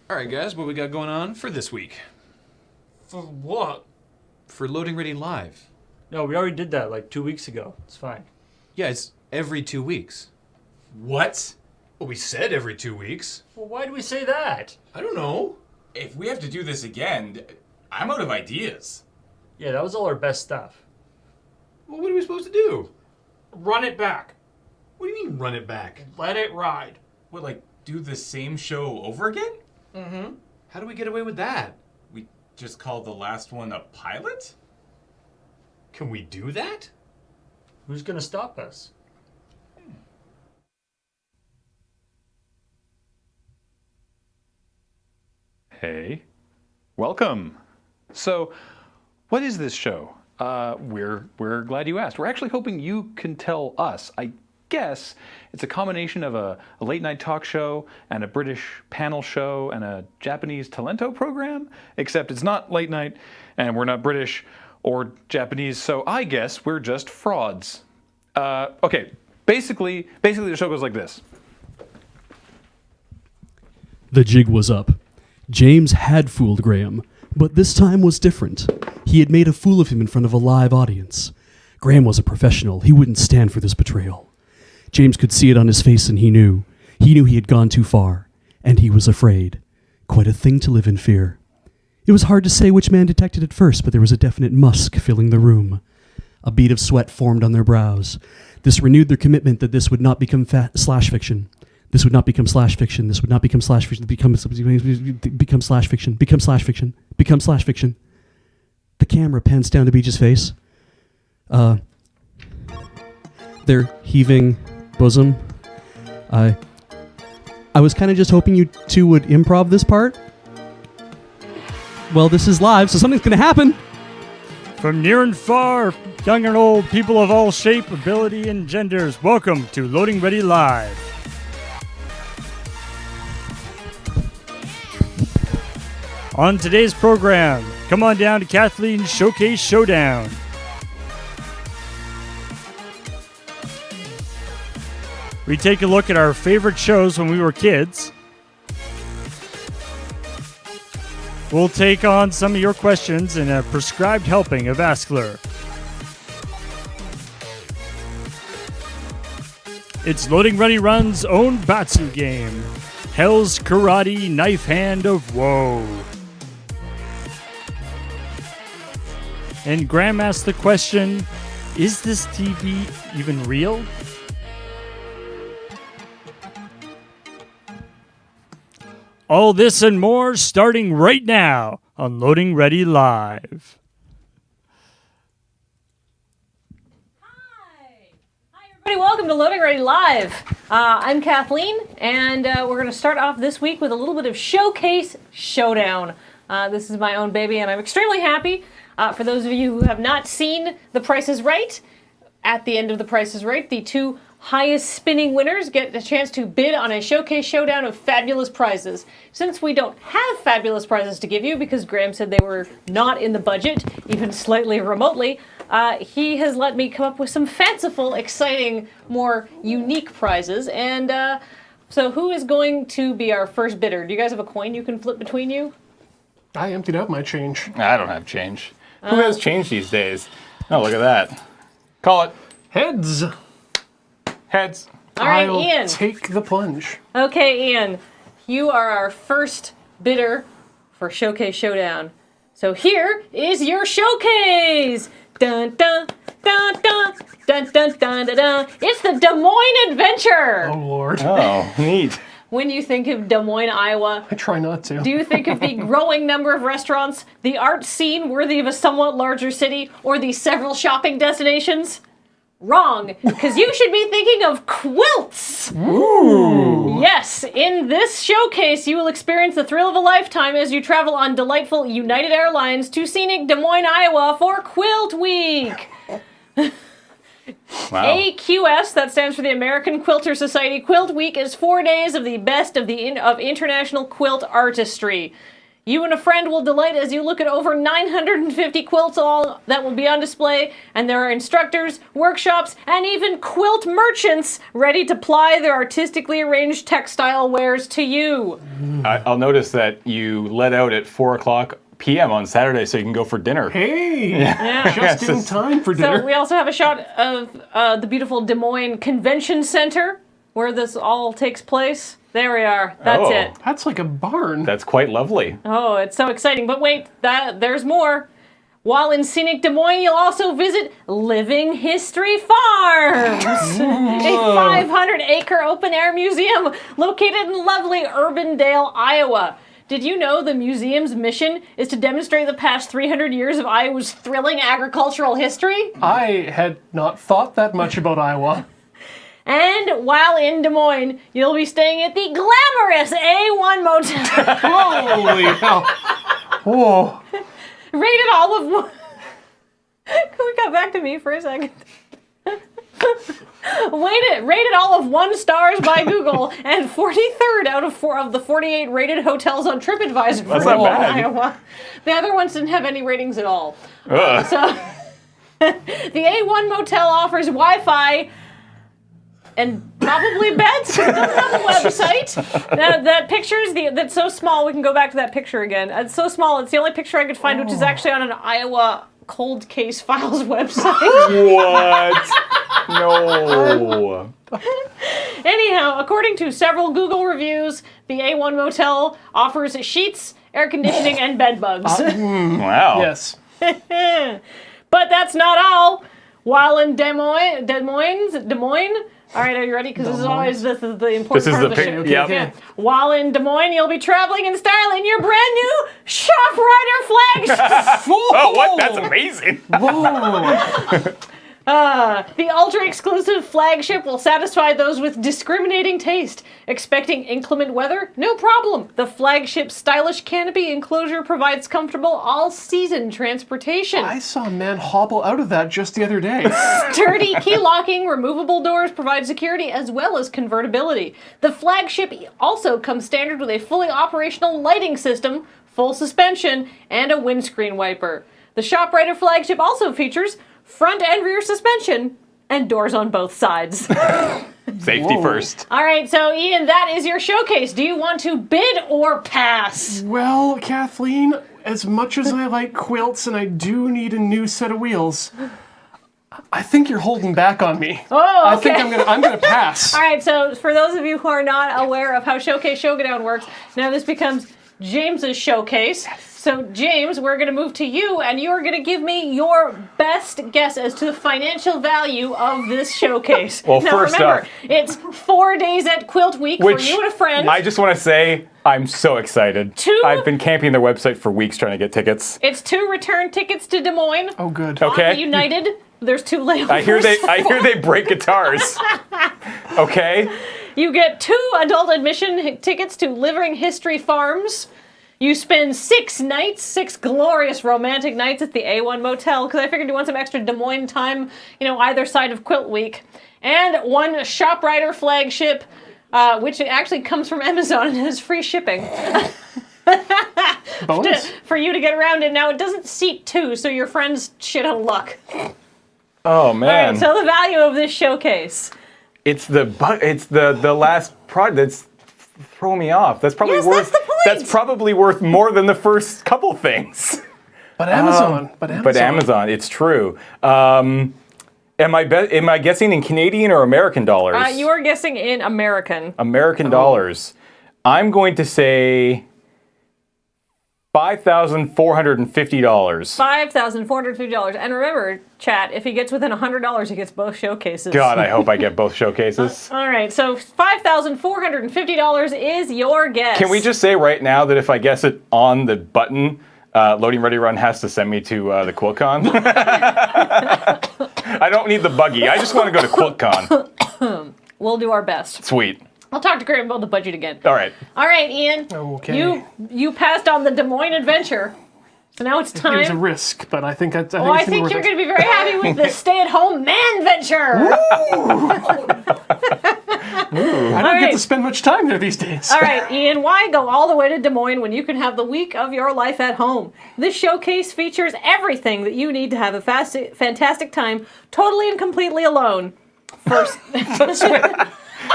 All right, guys, what we got going on for this week? For what? For Loading Ready Live. No, we already did that like 2 weeks ago. It's fine. Yeah, it's every 2 weeks. What? Well, we said every 2 weeks. Well, why do we say that? I don't know. If we have to do this again, I'm out of ideas. Yeah, that was all our best stuff. Well, what are we supposed to do? Run it back. What do you mean, run it back? Let it ride. What, like, do the same show over again? Mm-hmm. How do we get away with that? We just call the last one a pilot? Can we do that? Who's gonna stop us? Hey, welcome. So, what is this show? We're glad you asked. We're actually hoping you can tell us. I guess it's a combination of a late night talk show and a British panel show and a Japanese talento program, except it's not late night and we're not British or Japanese, so I guess we're just frauds. Okay, basically the show goes like this. The jig was up. James had fooled Graham, but this time was different. He had made a fool of him in front of a live audience. Graham was a professional. He wouldn't stand for this betrayal. James could see it on his face, and he knew. He knew he had gone too far, and he was afraid. Quite a thing to live in fear. It was hard to say which man detected it first, but there was a definite musk filling the room. A bead of sweat formed on their brows. This renewed their commitment that this would not become slash fiction. This would not become slash fiction. This would not become slash fiction. Become slash fiction. Become slash fiction. Become slash fiction. The camera pans down to Beach's face. Their heaving bosom. I was kind of just hoping you two would improv this part. Well, this is live, so something's going to happen. From near and far, young and old, people of all shape, ability, and genders, welcome to Loading Ready Live. On today's program, come on down to Kathleen's Showcase Showdown. We take a look at our favorite shows when we were kids. We'll take on some of your questions in a prescribed helping of AskLRR. It's LoadingReadyRun's own Batsu game, Hell's Karate Knife Hand of Woe. And Graham asked the question, is this TV even real? All this and more starting right now on Loading Ready Live. Hi, everybody. Welcome to Loading Ready Live. I'm Kathleen, and we're going to start off this week with a little bit of Showcase Showdown. This is my own baby, and I'm extremely happy. For those of you who have not seen The Price is Right, at the end of The Price is Right, the two highest spinning winners get a chance to bid on a Showcase Showdown of fabulous prizes. Since we don't have fabulous prizes to give you because Graham said they were not in the budget, even slightly remotely, he has let me come up with some fanciful, exciting, more unique prizes. And so who is going to be our first bidder? Do you guys have a coin you can flip between you? I emptied out my change. I don't have change. Who has change these days? Oh, look at that. Call it. Heads. Heads. All right, I'll Ian. take the plunge. Okay, Ian, you are our first bidder for Showcase Showdown. So here is your showcase! Dun dun dun dun dun dun dun dun dun. It's the Des Moines Adventure! Oh, Lord. Oh, neat. When you think of Des Moines, Iowa, I try not to. do you think of the growing number of restaurants, the art scene worthy of a somewhat larger city, or the several shopping destinations? Wrong, because you should be thinking of quilts! Ooh. Yes, in this showcase, you will experience the thrill of a lifetime as you travel on delightful United Airlines to scenic Des Moines, Iowa for Quilt Week! Wow. AQS, that stands for the American Quilter Society. Quilt Week is 4 days of the best of international quilt artistry. You and a friend will delight as you look at over 950 quilts all that will be on display, and there are instructors, workshops, and even quilt merchants ready to ply their artistically arranged textile wares to you. I'll notice that you let out at 4:00 p.m. on Saturday so you can go for dinner. Hey, Yeah. just in time for dinner. So we also have a shot of the beautiful Des Moines Convention Center where this all takes place. There we are. That's Oh. it. That's like a barn. That's quite lovely. Oh, it's so exciting. But wait, there's more. While in scenic Des Moines, you'll also visit Living History Farms, a 500-acre open-air museum located in lovely Urbandale, Iowa. Did you know the museum's mission is to demonstrate the past 300 years of Iowa's thrilling agricultural history? I had not thought that much about Iowa. And while in Des Moines, you'll be staying at the glamorous A1 Motel. Holy hell. Whoa. Rated all of one. Can we come back to me for a second? Rated all of 1 stars by Google and 43rd out of 4 of the 48 rated hotels on TripAdvisor for That's not bad. Iowa. The other ones didn't have any ratings at all. Ugh. So the A1 Motel offers Wi-Fi and probably beds. It doesn't have a website. That picture's that's so small. We can go back to that picture again. It's so small. It's the only picture I could find, which is actually on an Iowa cold case files website. What? No. Anyhow, according to several Google reviews, the A1 Motel offers sheets, air conditioning, and bed bugs. Wow. Yes. But that's not all. While in Des Moines. All right, are you ready? Because this is the important This is part the of the pic- show. yep. Yeah. While in Des Moines, you'll be traveling in style in your brand new ShopRider flagship. Oh, what? That's amazing. Whoa. The ultra-exclusive flagship will satisfy those with discriminating taste. Expecting inclement weather? No problem. The flagship's stylish canopy enclosure provides comfortable all-season transportation. I saw a man hobble out of that just the other day. Sturdy key-locking, removable doors provide security as well as convertibility. The flagship also comes standard with a fully operational lighting system, full suspension, and a windscreen wiper. The ShopRider flagship also features front and rear suspension and doors on both sides. Safety Whoa. first. All right, so Ian, that is your showcase. Do you want to bid or pass? Well, Kathleen, as much as I like quilts and I do need a new set of wheels, I think you're holding back on me. Oh, okay. I think I'm gonna pass. All right, so for those of you who are not aware of how Showcase Showdown works, now this becomes James's showcase. So James, we're going to move to you, and you're going to give me your best guess as to the financial value of this showcase. Well, now, first remember, off- it's 4 days at Quilt Week for you and a friend. I just want to say I'm so excited. 2 I've been camping their website for weeks trying to get tickets. It's 2 return tickets to Des Moines. Oh, good. Okay. United. There's 2 layovers. I hear they break guitars. Okay. You get 2 adult admission tickets to Living History Farms. You spend 6 nights, 6 glorious romantic nights at the A1 Motel, because I figured you want some extra Des Moines time, either side of Quilt Week. And 1 ShopRider flagship, which actually comes from Amazon and has free shipping. Bonus. For you to get around it. Now, it doesn't seat 2, so your friend's shit out of luck. Oh man. All right, so the value of this showcase. It's the last product that's throwing me off. That's probably Yes, worth. that's the point. That's probably worth more than the first couple things. But Amazon. But Amazon, it's true. Am I guessing in Canadian or American dollars? You are guessing in American. American dollars. I'm going to say $5,450. $5,450. And remember, chat, if he gets within $100, he gets both showcases. God, I hope I get both showcases. All right, so $5,450 is your guess. Can we just say right now that if I guess it on the button, Loading Ready Run has to send me to the QuiltCon? I don't need the buggy. I just want to go to QuiltCon. We'll do our best. Sweet. I'll talk to Graham about the budget again. All right. All right, Ian. Okay. You passed on the Des Moines adventure. So now it's time. It was a risk, but I think I it's gonna be think worth you're it. going to be very happy with the stay-at-home man venture. I don't get to spend much time there these days. All right, Ian, why go all the way to Des Moines when you can have the week of your life at home? This showcase features everything that you need to have a fantastic time, totally and completely alone. First,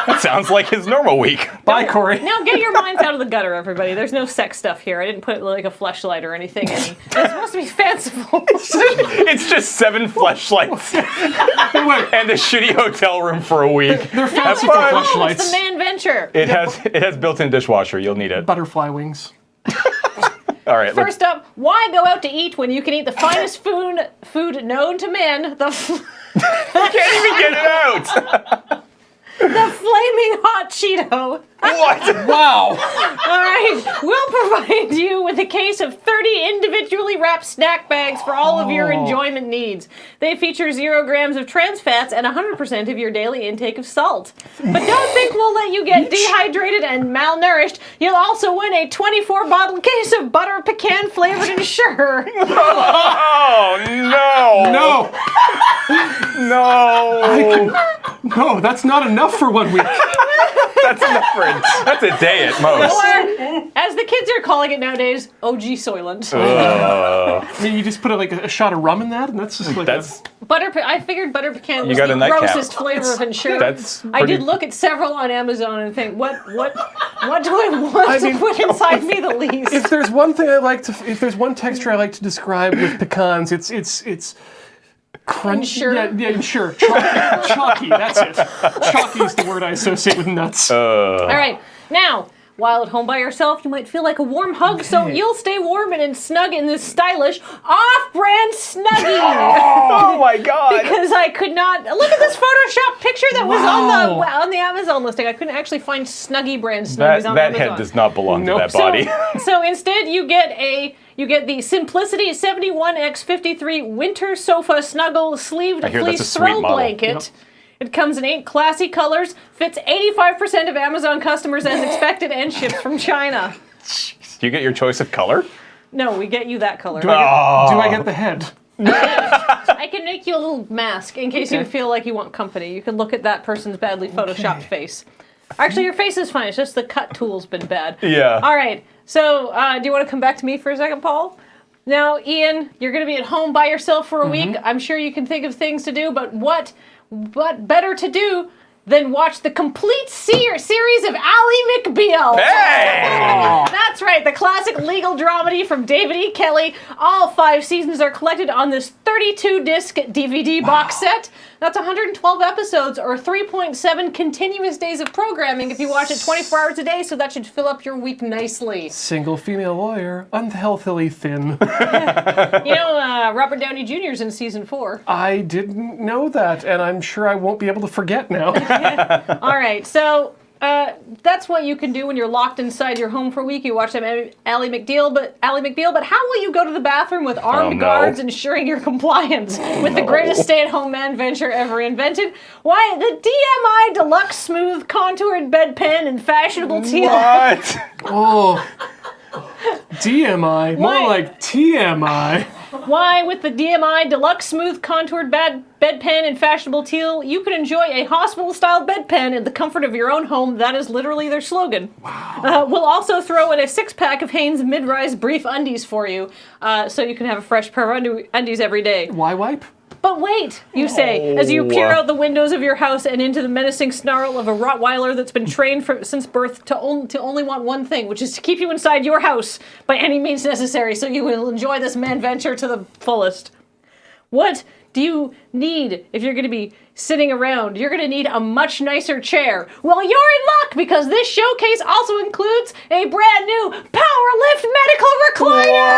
That sounds like his normal week. Bye, Corey. now get your minds out of the gutter, everybody. There's no sex stuff here. I didn't put like a fleshlight or anything in. It's supposed to be fanciful. It's just 7 fleshlights and a shitty hotel room for a week. They're fancy fun. Oh, it's flashlights. the man venture. It has built-in dishwasher. You'll need it. Butterfly wings. All right. First up, why go out to eat when you can eat the finest food known to man? Can't even get it out. The flaming hot Cheeto. What? Wow. All right, we'll provide you with a case of 30 individually wrapped snack bags for all of your enjoyment needs. They feature 0 grams of trans fats and 100% of your daily intake of salt. But don't think we'll let you get dehydrated and malnourished. You'll also win a 24-bottle case of butter pecan flavored Ensure. Oh no! No. No! No, that's not enough for 1 week. That's enough for that's a day at most. Or, as the kids are calling it nowadays, OG Soylent. I mean, you just put a shot of rum in that, and that's just like That's I figured butter pecan was got a the nightcap. grossest flavor of Ensure. that's. I Pretty, did look at several on Amazon and think, what do I want to put inside me the least? If there's one thing if there's one texture I like to describe with pecans, it's crunchy. Ensure? Yeah, sure. Chalky, that's it. Chalky is the word I associate with nuts. All right, now, while at home by yourself, you might feel like a warm hug, so you'll stay warm and snug in this stylish off-brand Snuggie. oh my god! Because I could not look at this Photoshop picture that was on the Amazon listing. I couldn't actually find Snuggie brand Snuggies on that Amazon. head does not belong Nope. to that body. So instead, you get the Simplicity 71x53 Winter Sofa Snuggle Sleeved I hear that's a Fleece sweet Throw model. Blanket. It comes in 8 classy colors, fits 85% of Amazon customers as expected, and ships from China. Do you get your choice of color? No, we get you that color. Do I get the head? I can make you a little mask in case you feel like you want company. You can look at that person's badly photoshopped face. Actually, your face is fine. It's just the cut tool's been bad. Yeah. All right. So, do you want to come back to me for a second, Paul? Now, Ian, you're going to be at home by yourself for a week. I'm sure you can think of things to do, but what better to do than watch the complete series of Ally McBeal? Hey! That's right, the classic legal dramedy from David E. Kelly. All 5 seasons are collected on this 32-disc DVD box set. That's 112 episodes, or 3.7 continuous days of programming if you watch it 24 hours a day, so that should fill up your week nicely. Single female lawyer, unhealthily thin. You know, Robert Downey Jr.'s in season 4. I didn't know that, and I'm sure I won't be able to forget now. All right, so that's what you can do when you're locked inside your home for a week. You watch Ally McBeal, but how will you go to the bathroom with armed guards ensuring your compliance with the greatest stay-at-home man venture ever invented? Why, the DMI Deluxe Smooth Contoured Bedpan in fashionable teal. What? Oh, DMI, more like TMI. Why, with the DMI Deluxe Smooth Contoured Bedpan in fashionable teal, you can enjoy a hospital-style bedpan in the comfort of your own home. That is literally their slogan. Wow. We'll also throw in a 6-pack of Hanes mid-rise brief undies for you, so you can have a fresh pair of undies every day. Why wipe? But wait, you say, as you peer out the windows of your house and into the menacing snarl of a Rottweiler that's been trained since birth to only want one thing, which is to keep you inside your house by any means necessary, so you will enjoy this man venture to the fullest. What do you need if you're going to be sitting around? You're going to need a much nicer chair. Well, you're in luck, because this showcase also includes a brand new Power Lift medical recliner!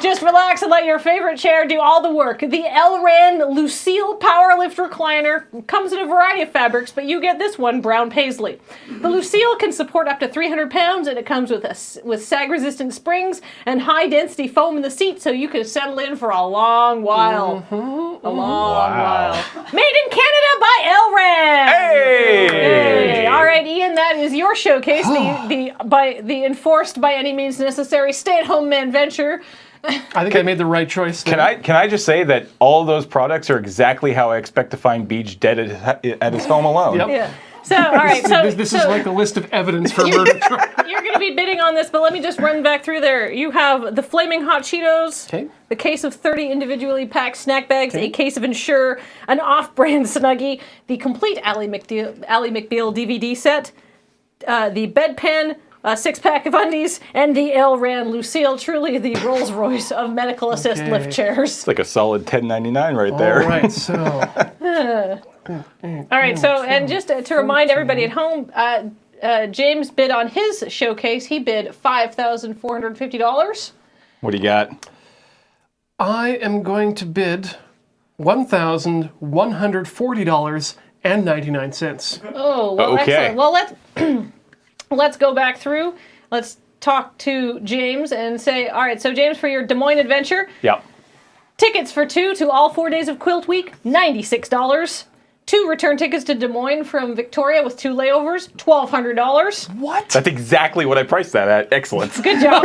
Just relax and let your favorite chair do all the work. The LRAN Lucille Powerlift Recliner comes in a variety of fabrics, but you get this one, brown paisley. The Lucille can support up to 300 pounds, and it comes with sag-resistant springs and high-density foam in the seat, so you can settle in for a long while. A long while. Made in Canada by LRAN! Hey! All right, Ian, that is your showcase, the enforced by any means necessary stay-at-home man venture. I think I made the right choice there. Can I just say that all of those products are exactly how I expect to find Beach dead at his home alone? Yep. Yeah. So, all right. So This is like a list of evidence for a murder trial. you're going to be bidding on this, but let me just run back through there. You have the Flaming Hot Cheetos, Okay. the case of 30 individually packed snack bags, a case of Ensure, an off-brand Snuggie, the complete Ally McBeal DVD set, the bedpan, a 6-pack of undies, and the Elran Lucille, truly the Rolls Royce of medical assist Okay. lift chairs. It's like a solid $10.99 right there. All right, so All right, so, and just to remind everybody at home, James bid on his showcase. He bid $5,450. What do you got? I am going to bid $1,140.99. Oh, well, Okay. excellent. Well, let's go back through. Let's talk to James and say, all right, so James, for your Des Moines adventure, Yeah. tickets for 2 to all 4 days of Quilt Week, $96. 2 return tickets to Des Moines from Victoria with 2 layovers, $1,200. What? That's exactly what I priced that at. Excellent. Good job.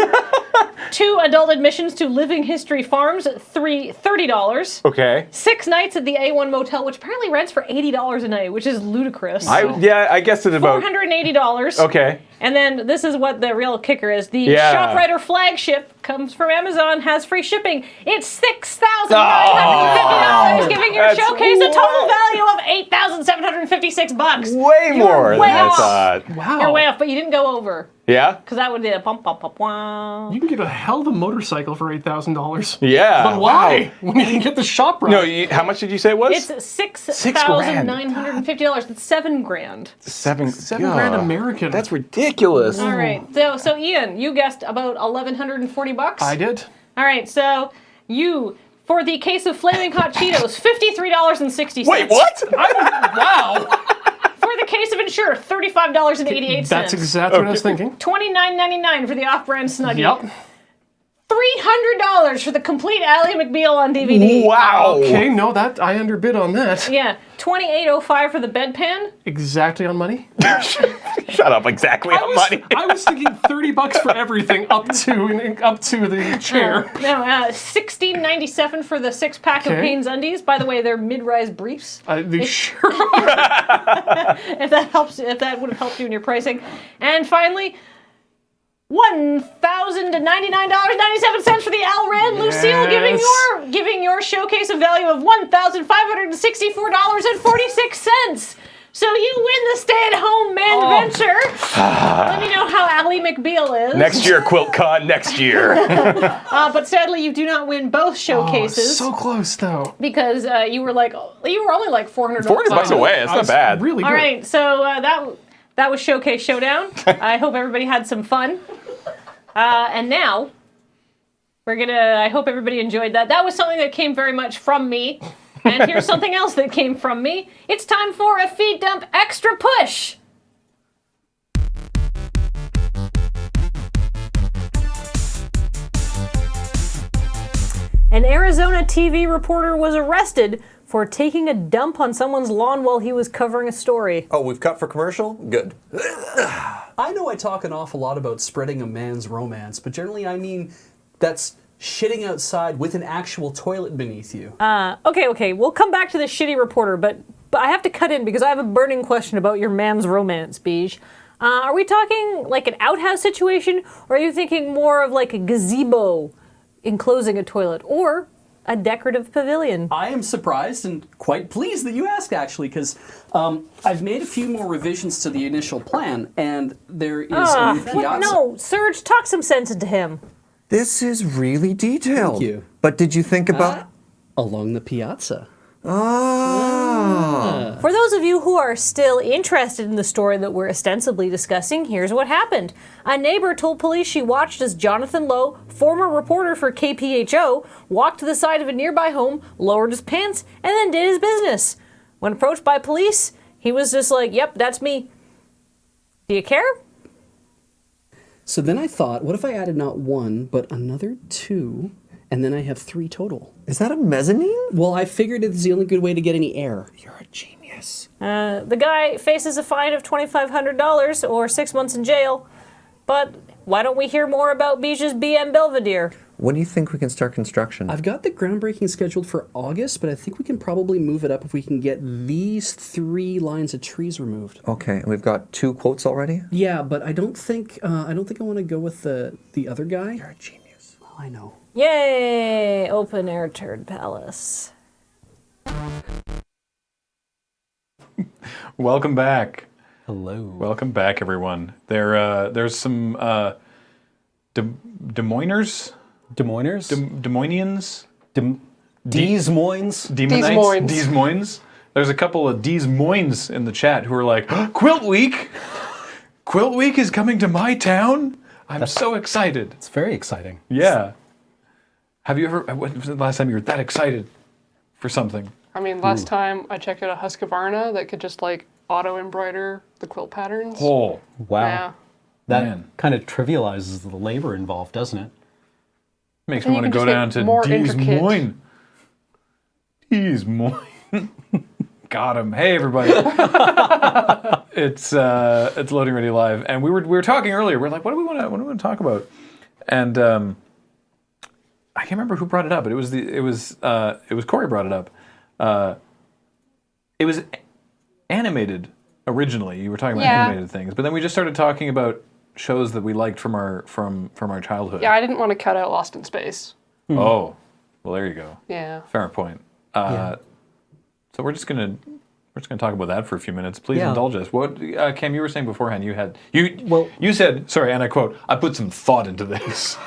2 adult admissions to Living History Farms, $30. Okay. 6 nights at the A1 Motel, which apparently rents for $80 a night, which is ludicrous. I guess it's about. $480. Okay. And then this is what the real kicker is. The Yeah. ShopWriter flagship comes from Amazon, has free shipping. It's $6,950, giving your That's showcase a total value of $8,756. Way more way than I off. thought. Wow. You're way off, but you didn't go over. Yeah? Because that would be a pump, pump, pump, wow. You can get a hell of a motorcycle for $8,000. Yeah. But why? When you can get the shop right. No, how much did you say it was? It's $6,950. That's $7,000. $7,000 American. That's ridiculous. All right. So Ian, you guessed about $1,140. I did. All right. So you, for the case of Flaming Hot Cheetos, $53.60. Wait, what? Wow. For the case of Ensure, $35.88. That's exactly what I was thinking. $29.99 for the off-brand Snuggie. Yep. $300 for the complete Ally McBeal on DVD. Wow. Okay, no, that I underbid on that. Yeah, $28.05 for the bedpan. Exactly on money. Shut up, exactly on money. I was thinking $30 for everything up to the chair. No, $16.97 for the 6-pack of Okay. Hanes undies. By the way, they're mid-rise briefs. They sure are. If that helps, if that would have helped you in your pricing. And finally, $1,099.97 for the Alran Lucille, giving your showcase a value of $1,564.46. So you win the stay-at-home man venture. Let me know how Ally McBeal is. Next year, QuiltCon, next year. But sadly, you do not win both showcases So close though. because you were only like $400. $400 away, that's not bad. Really good. All right, so that was Showcase Showdown. I hope everybody had some fun. And now, I hope everybody enjoyed that. That was something that came very much from me. And here's something else that came from me. It's time for a Feed Dump Extra Push. An Arizona TV reporter was arrested for taking a dump on someone's lawn while he was covering a story. Oh, we've cut for commercial? Good. I know I talk an awful lot about spreading a man's romance, but generally I mean that's shitting outside with an actual toilet beneath you. Okay, we'll come back to this shitty reporter, but I have to cut in because I have a burning question about your man's romance, Beej. Are we talking like an outhouse situation, or are you thinking more of like a gazebo enclosing a toilet, or a decorative pavilion? I am surprised and quite pleased that you asked, actually, because I've made a few more revisions to the initial plan, and there is a new piazza. No, Serge, talk some sense into him. This is really detailed. Thank you. But did you think about... Along the piazza. Ah. For those of you who are still interested in the story that we're ostensibly discussing, here's what happened. A neighbor told police she watched as Jonathan Lowe, former reporter for KPHO, walked to the side of a nearby home, lowered his pants, and then did his business. When approached by police, he was just like, yep, that's me. Do you care? So then I thought, what if I added not one, but another 2, and then I have 3 total? Is that a mezzanine? Well, I figured it's the only good way to get any air. You're a genius. The guy faces a fine of $2,500 or 6 months in jail. But why don't we hear more about Beej's BM Belvedere? When do you think we can start construction? I've got the groundbreaking scheduled for August, but I think we can probably move it up if we can get these 3 lines of trees removed. Okay, and we've got 2 quotes already? Yeah, but I don't think I want to go with the other guy. You're a genius. Oh, I know. Yay! Open air turd palace. Welcome back. Hello. Welcome back, everyone. There's some Des Moiners? Des Moiners? Des Moinians? Des Moines? Demonites? Des Moines? There's a couple of Des Moines in the chat who are like, Quilt Week! Quilt Week is coming to my town? I'm so excited. It's very exciting. Yeah. Have you ever, when was the last time you were that excited for something? I mean, last time I checked out a Husqvarna that could just like auto-embroider the quilt patterns. Oh, Wow. Yeah. That man. kind of trivializes the labor involved, doesn't it? Makes And me you want to can go just down get to more Des intricate. Moines. Des Moines. Got him. Hey, everybody. It's Loading Ready Live, and we were talking earlier. We're like, what do we want to talk about? And I can't remember who brought it up, but it was Corey brought it up. It was animated originally. You were talking about animated things, but then we just started talking about shows that we liked from our childhood. Yeah, I didn't want to cut out Lost in Space. Oh, well, there you go. Yeah. Fair point. So we're just gonna talk about that for a few minutes. Please Yeah. indulge us. What, Cam, you were saying beforehand? You said, sorry, and I quote, "I put some thought into this."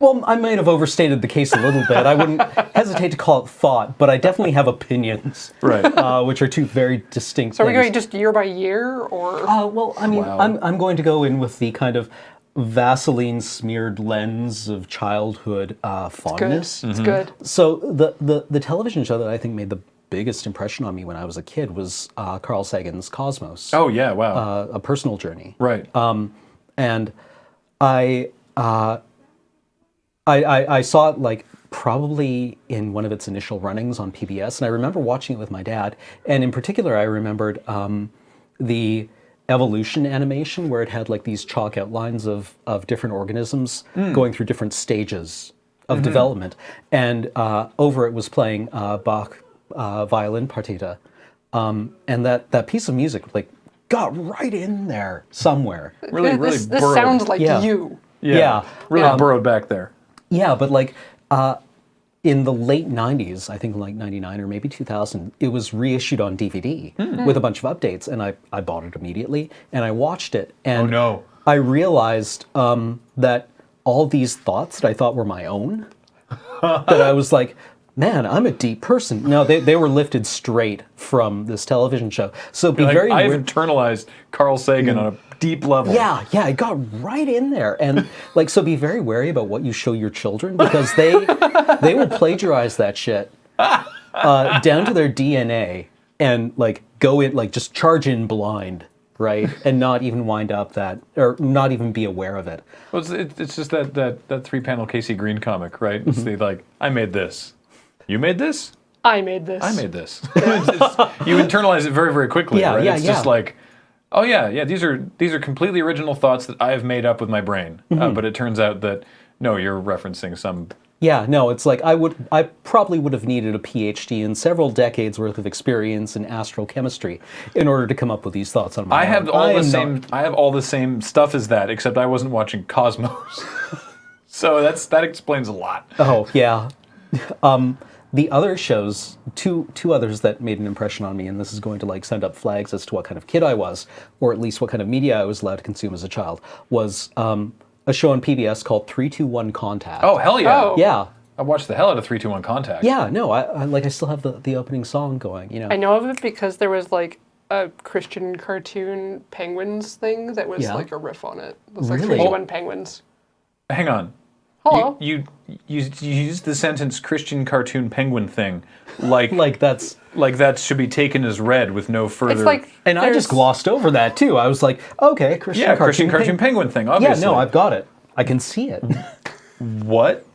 Well, I might have overstated the case a little bit. I wouldn't hesitate to call it thought, but I definitely have opinions, Right. which are 2 very distinct So are things. we going just year by year, or? Well, I mean, Wow. I'm going to go in with the kind of Vaseline-smeared lens of childhood Good. fondness. It's good. So the television show that I think made the biggest impression on me when I was a kid was Carl Sagan's Cosmos. Oh yeah, wow. A personal journey. Right. And I saw it like probably in one of its initial runnings on PBS, and I remember watching it with my dad. And in particular, I remembered the evolution animation where it had like these chalk outlines of different organisms going through different stages of development. And over it was playing Bach violin partita. And that piece of music like got right in there somewhere. Really This burrowed. sounds like Yeah. you. Yeah. Really burrowed back there. Yeah, but like in the late 90s, I think like 99 or maybe 2000, it was reissued on DVD with a bunch of updates, and I bought it immediately, and I watched it, and Oh, no. I realized that all these thoughts that I thought were my own, that I was like, man, I'm a deep person. No, they were lifted straight from this television show. So be Like, very I've weird. internalized Carl Sagan on a deep level. Yeah, it got right in there, and like, so be very wary about what you show your children because they will plagiarize that shit down to their DNA and like go in, like just charge in blind, right, and not even wind up that, or not even be aware of it. Well, it's just that 3-panel Casey Green comic, right? It's the like, I made this. You made this? I made this. I made this. You internalize it very, very quickly, Yeah, right? yeah, it's yeah. just like, oh yeah, these are completely original thoughts that I have made up with my brain. But it turns out that no, you're referencing some. Yeah, no, it's like I probably would have needed a PhD and several decades worth of experience in astrochemistry in order to come up with these thoughts on my I own. have all the am same. not- I have all the same stuff as that, except I wasn't watching Cosmos. So that explains a lot. Oh yeah. The other shows, two others that made an impression on me, and this is going to like send up flags as to what kind of kid I was, or at least what kind of media I was allowed to consume as a child, was a show on PBS called 3-2-1 Contact. Oh hell yeah! Oh. Yeah. I watched the hell out of 3-2-1 Contact. Yeah, no, I still have the opening song going, you know. I know of it because there was like a Christian cartoon penguins thing that was Yeah. like a riff on it. It was like Really? 3-1 penguins. Hang on. Hello. You used the sentence Christian cartoon penguin thing, like Like that's, like that should be taken as read with no further. It's like and I just there's- glossed over that too. I was like, okay, Christian Christian cartoon penguin thing. Obviously. Yeah, no, I've got it. I can see it. What?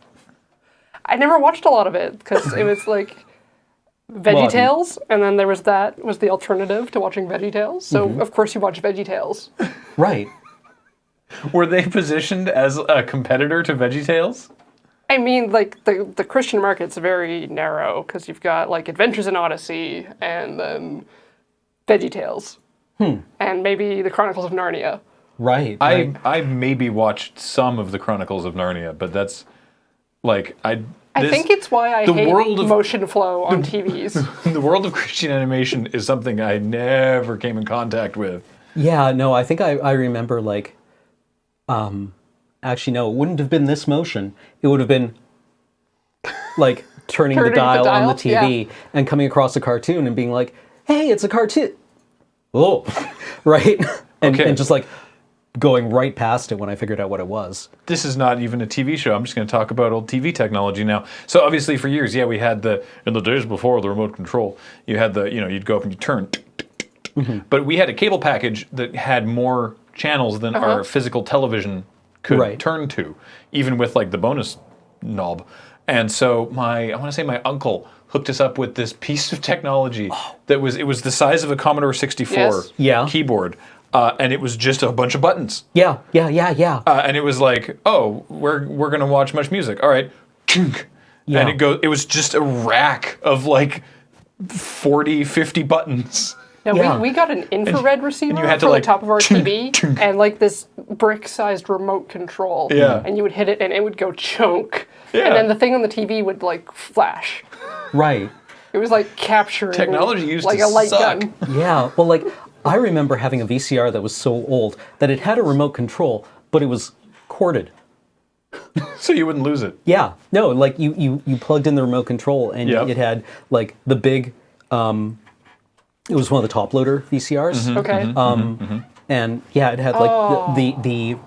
I never watched a lot of it because it was like VeggieTales, and then there was the alternative to watching VeggieTales. So of course you watch VeggieTales. Right. Were they positioned as a competitor to VeggieTales? I mean, like, the Christian market's very narrow, because you've got, like, Adventures in Odyssey, and then VeggieTales, and maybe the Chronicles of Narnia. Right. I maybe watched some of the Chronicles of Narnia, but that's like I think it's why I hate motion flow on TVs. The world of Christian animation is something I never came in contact with. Yeah, no, I think I remember, like, actually, no, it wouldn't have been this motion. It would have been, like, turning the dial on the TV and coming across a cartoon and being like, hey, it's a cartoon. Oh, right? And just, like, going right past it when I figured out what it was. This is not even a TV show. I'm just going to talk about old TV technology now. So obviously for years, we had in the days before the remote control, you had you'd go up and you turn. But we had a cable package that had more channels than our physical television could turn to, even with like the bonus knob. And so I want to say my uncle hooked us up with this piece of technology that was the size of a Commodore 64 keyboard. And it was just a bunch of buttons. Yeah. And it was like, oh, we're gonna watch much music. All right, and it was just a rack of like 40, 50 buttons. Now, we got an infrared receiver for the top of our TV, and like this brick-sized remote control. Yeah. And you would hit it, and it would go chunk. Yeah. And then the thing on the TV would like flash. Right. It was like capturing technology used like to a light suck. gun. Yeah. Well, like, I remember having a VCR that was so old that it had a remote control, but it was corded. So you wouldn't lose it. Yeah. No, like you plugged in the remote control and it had like the big, it was one of the top loader VCRs. Okay. And yeah, it had like the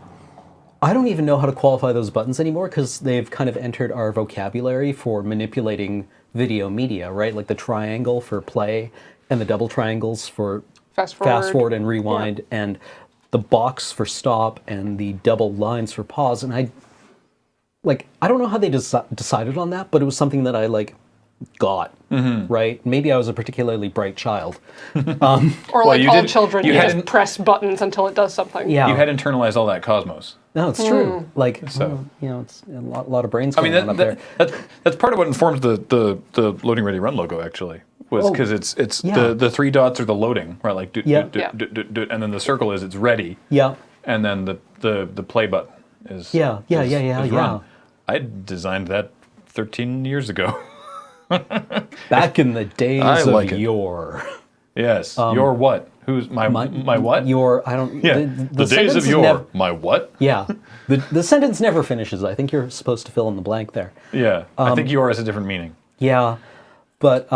I don't even know how to qualify those buttons anymore because they've kind of entered our vocabulary for manipulating video media, right? Like the triangle for play and the double triangles for fast forward and rewind, and the box for stop and the double lines for pause. And I don't know how they decided on that, but it was something that I got, right? Maybe I was a particularly bright child. Or like all children, you just press buttons until it does something. Yeah. You had internalized all that cosmos. No, it's true. It's a lot of brains going on up there. That's part of what informs the Loading Ready Run logo, actually. Was because it's the three dots are the loading, right? Like and then the circle is it's ready. Yeah. And then the play button is run. I designed that 13 years ago. Back in the days of yore. Yes. Your what? Who's my what? Your I don't. Yeah. The days of yore. My what? Yeah. The sentence never finishes. I think you're supposed to fill in the blank there. Yeah. I think your has a different meaning. Yeah, but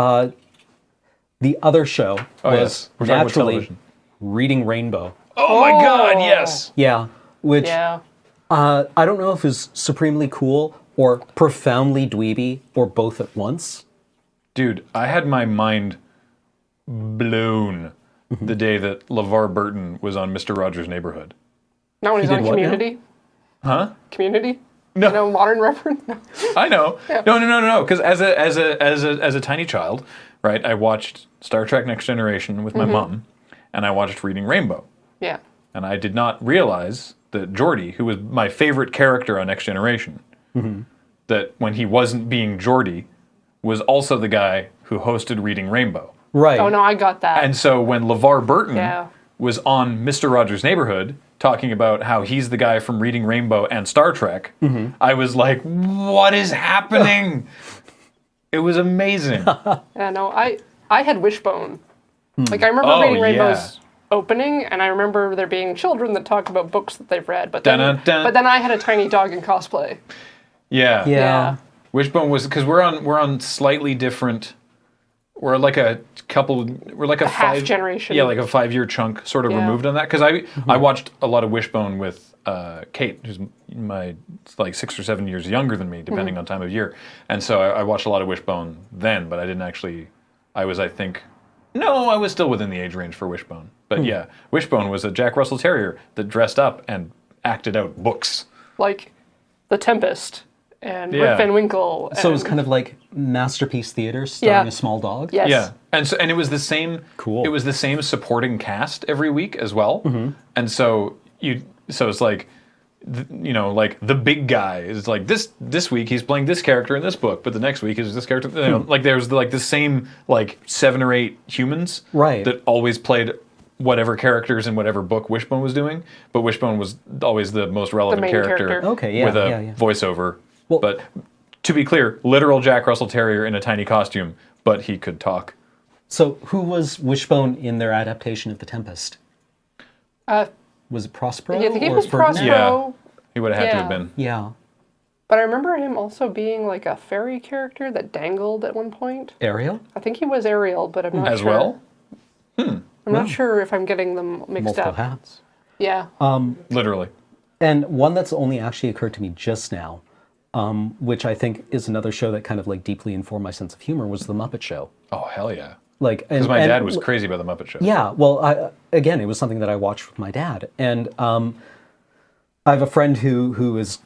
the other show was naturally Reading Rainbow. Oh my God! Yes. Yeah. Which I don't know if it's supremely cool or profoundly dweeby or both at once. Dude, I had my mind blown the day that LeVar Burton was on Mr. Rogers' Neighborhood. Not when he's on Community. Huh? Community? No. You know, modern reference? I know. Yeah. No. Because as a tiny child, right, I watched Star Trek Next Generation with my mom, and I watched Reading Rainbow. Yeah. And I did not realize that Geordi, who was my favorite character on Next Generation, that when he wasn't being Geordi, was also the guy who hosted Reading Rainbow. Right. Oh, no, I got that. And so when LeVar Burton was on Mr. Rogers' Neighborhood talking about how he's the guy from Reading Rainbow and Star Trek, I was like, what is happening? It was amazing. Yeah, no, I had Wishbone. Like, I remember Reading Rainbow's opening, and I remember there being children that talked about books that they've read, but then I had a tiny dog in cosplay. Yeah. Wishbone was, because we're on slightly different, we're like a half generation. Yeah, like a 5-year chunk sort of removed on that. Because I watched a lot of Wishbone with Kate, who's like 6 or 7 years younger than me, depending on time of year. And so I watched a lot of Wishbone then, but I didn't actually, I was still within the age range for Wishbone. But yeah, Wishbone was a Jack Russell Terrier that dressed up and acted out books. Like The Tempest. And Rip Van Winkle. So it was kind of like Masterpiece Theater starring a small dog? Yes. Yeah. And it was the same It was the same supporting cast every week as well. And so it's like like the big guy is like this week he's playing this character in this book, but the next week is this character. Like there's like the same like 7 or 8 humans that always played whatever characters in whatever book Wishbone was doing, but Wishbone was always the most relevant character with a voiceover. Well, but to be clear, literal Jack Russell Terrier in a tiny costume, but he could talk. So who was Wishbone in their adaptation of The Tempest? Was it Prospero? Yeah, I think it was Prospero. Yeah, he would have had to have been. Yeah. But I remember him also being like a fairy character that dangled at one point. Ariel? I think he was Ariel, but I'm not sure. As well? I'm not sure if I'm getting them mixed Multiple up. hats. Yeah. Literally. And one that's only actually occurred to me just now, which I think is another show that kind of like deeply informed my sense of humor, was The Muppet Show. Oh, hell yeah. Like, because my dad was crazy about The Muppet Show. Yeah, well, again, it was something that I watched with my dad. And I have a friend who is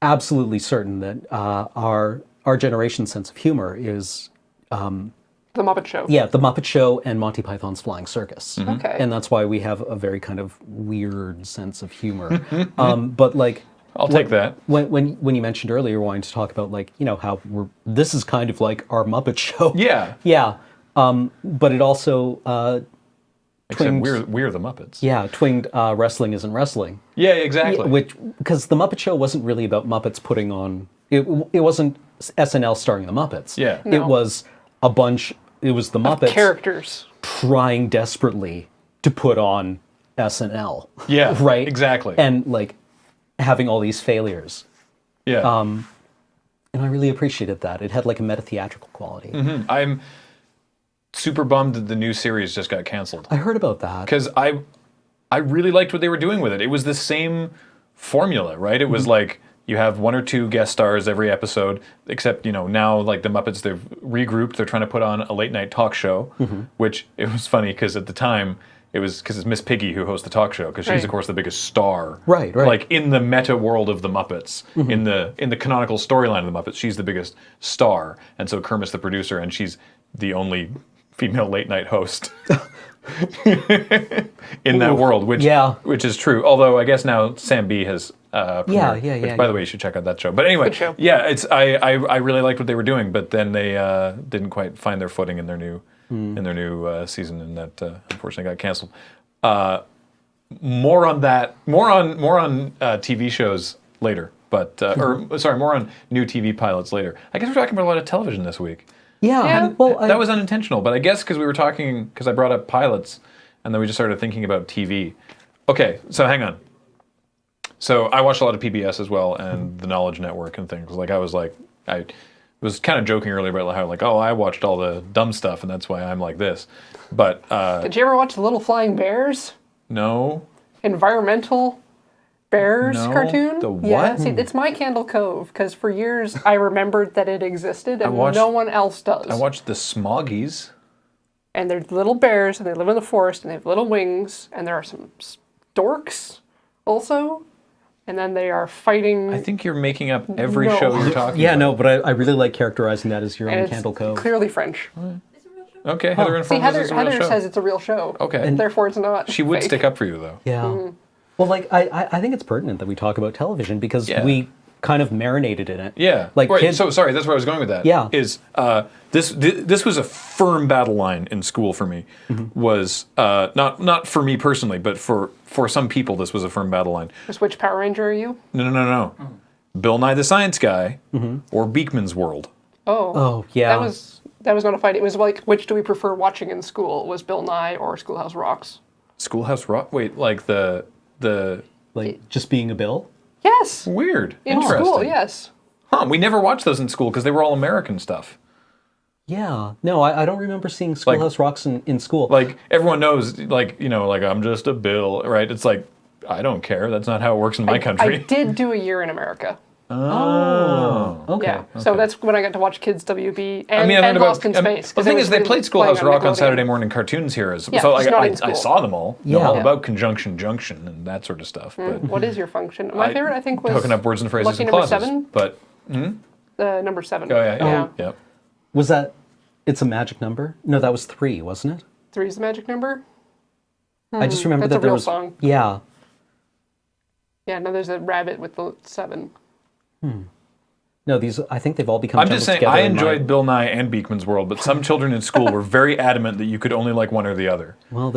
absolutely certain that our generation's sense of humor is... The Muppet Show. Yeah, The Muppet Show and Monty Python's Flying Circus. Mm-hmm. Okay. And that's why we have a very kind of weird sense of humor. But like... I'll take that. When you mentioned earlier wanting to talk about like, how this is kind of like our Muppet Show. Yeah. Yeah. But it also except we're the Muppets. Yeah, twinged wrestling isn't wrestling. Yeah, exactly. Because the Muppet Show wasn't really about Muppets putting on. It wasn't SNL starring the Muppets. Yeah. No. It was a bunch. It was the Muppets characters trying desperately to put on SNL. Yeah. Right. Exactly. And like having all these failures. Yeah. And I really appreciated that. It had like a meta-theatrical quality. Mm-hmm. I'm super bummed that the new series just got canceled. I heard about that. Because I really liked what they were doing with it. It was the same formula, right? It was like you have 1 or 2 guest stars every episode, except, now like the Muppets, they've regrouped. They're trying to put on a late night talk show, which it was funny because at the time, it was because it's Miss Piggy who hosts the talk show because she's of course the biggest star. Right. Like in the meta world of the Muppets, in the canonical storyline of the Muppets, she's the biggest star, and so Kermit's the producer, and she's the only female late night host in that world, which is true. Although I guess now Sam B has premiered, which, by the way, you should check out that show. But anyway, yeah, it's I really liked what they were doing, but then they didn't quite find their footing in their new season, and that unfortunately got canceled. More on TV shows later, but more on new TV pilots later. I guess we're talking about a lot of television this week. Yeah. Well, that was unintentional, but I guess because we were talking, because I brought up pilots, and then we just started thinking about TV. Okay, so hang on. So I watched a lot of PBS as well, and the Knowledge Network and things. I was kind of joking earlier about how I watched all the dumb stuff, and that's why I'm like this. But did you ever watch The Little Flying Bears? No. Environmental Bears cartoon? The what? Yeah, see, it's my Candle Cove, because for years I remembered that it existed, and no one else does. I watched the Smoggies. And they're little bears, and they live in the forest, and they have little wings, and there are some storks also, and then they are fighting... I think you're making up every show you're talking about. Yeah, no, but I really like characterizing that as your own Candle Cove. Clearly French. Okay, Heather informs us it's a real show. Heather says it's a real show. Okay. And therefore it's not She would fake. stick up for you, though. Yeah. Well, I think it's pertinent that we talk about television because we kind of marinated in it. Yeah. So sorry, that's where I was going with that. Yeah. This was a firm battle line in school for me. Was not for me personally, but for some people this was a firm battle line. Just which Power Ranger are you? No. Bill Nye the Science Guy or Beekman's World. Oh, yeah. That was not a fight. It was like, which do we prefer watching in school? Was Bill Nye or Schoolhouse Rocks? Schoolhouse Rock? Wait, like the like just being a Bill? Yes. Weird. In Interesting. school, yes. Huh? We never watched those in school because they were all American stuff. Yeah. No, I don't remember seeing Schoolhouse Rocks in school. Like everyone knows, I'm just a Bill, right? It's like I don't care. That's not how it works in my country. I did do a year in America. Oh. Okay. Yeah. So that's when I got to watch Kids WB and and Lost in Space. The thing is, they played Schoolhouse Rock on Saturday morning cartoons here, I saw them all. All about conjunction junction and that sort of stuff. But what is your function? My favorite, I think, was hooking up words and phrases Lucky and number clauses. 7. But the number 7. Oh yeah. Yep. Was that? It's a magic number? No, that was 3, wasn't it? 3 is the magic number. I just remember That's that a there real was song. Yeah. Yeah, no, there's a rabbit with the 7. No, these. I think they've all become. I'm just jumbled saying, together I in my- enjoyed Bill Nye and Beekman's World, but some children in school were very adamant that you could only like one or the other. Well,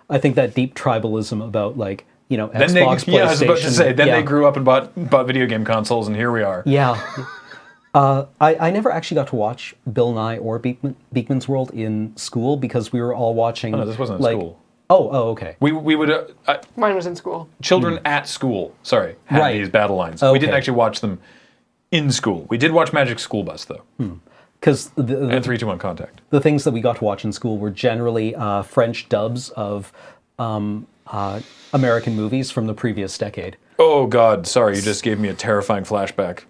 I think that deep tribalism about like Then Xbox, I was about to PlayStation, say, then yeah. they grew up and bought video game consoles, and here we are. Yeah. I never actually got to watch Bill Nye or Beekman's World in school because we were all watching. Oh, no, this wasn't in like, school. Oh, okay. We would Mine was in school. children at school. Sorry, had Right. these battle lines. We didn't Okay. actually watch them in school. We did watch Magic School Bus though, Because and 3-2-1 Contact. the things that we got to watch in school were generally French dubs of American movies from the previous decade. Oh God, sorry, you just gave me a terrifying flashback.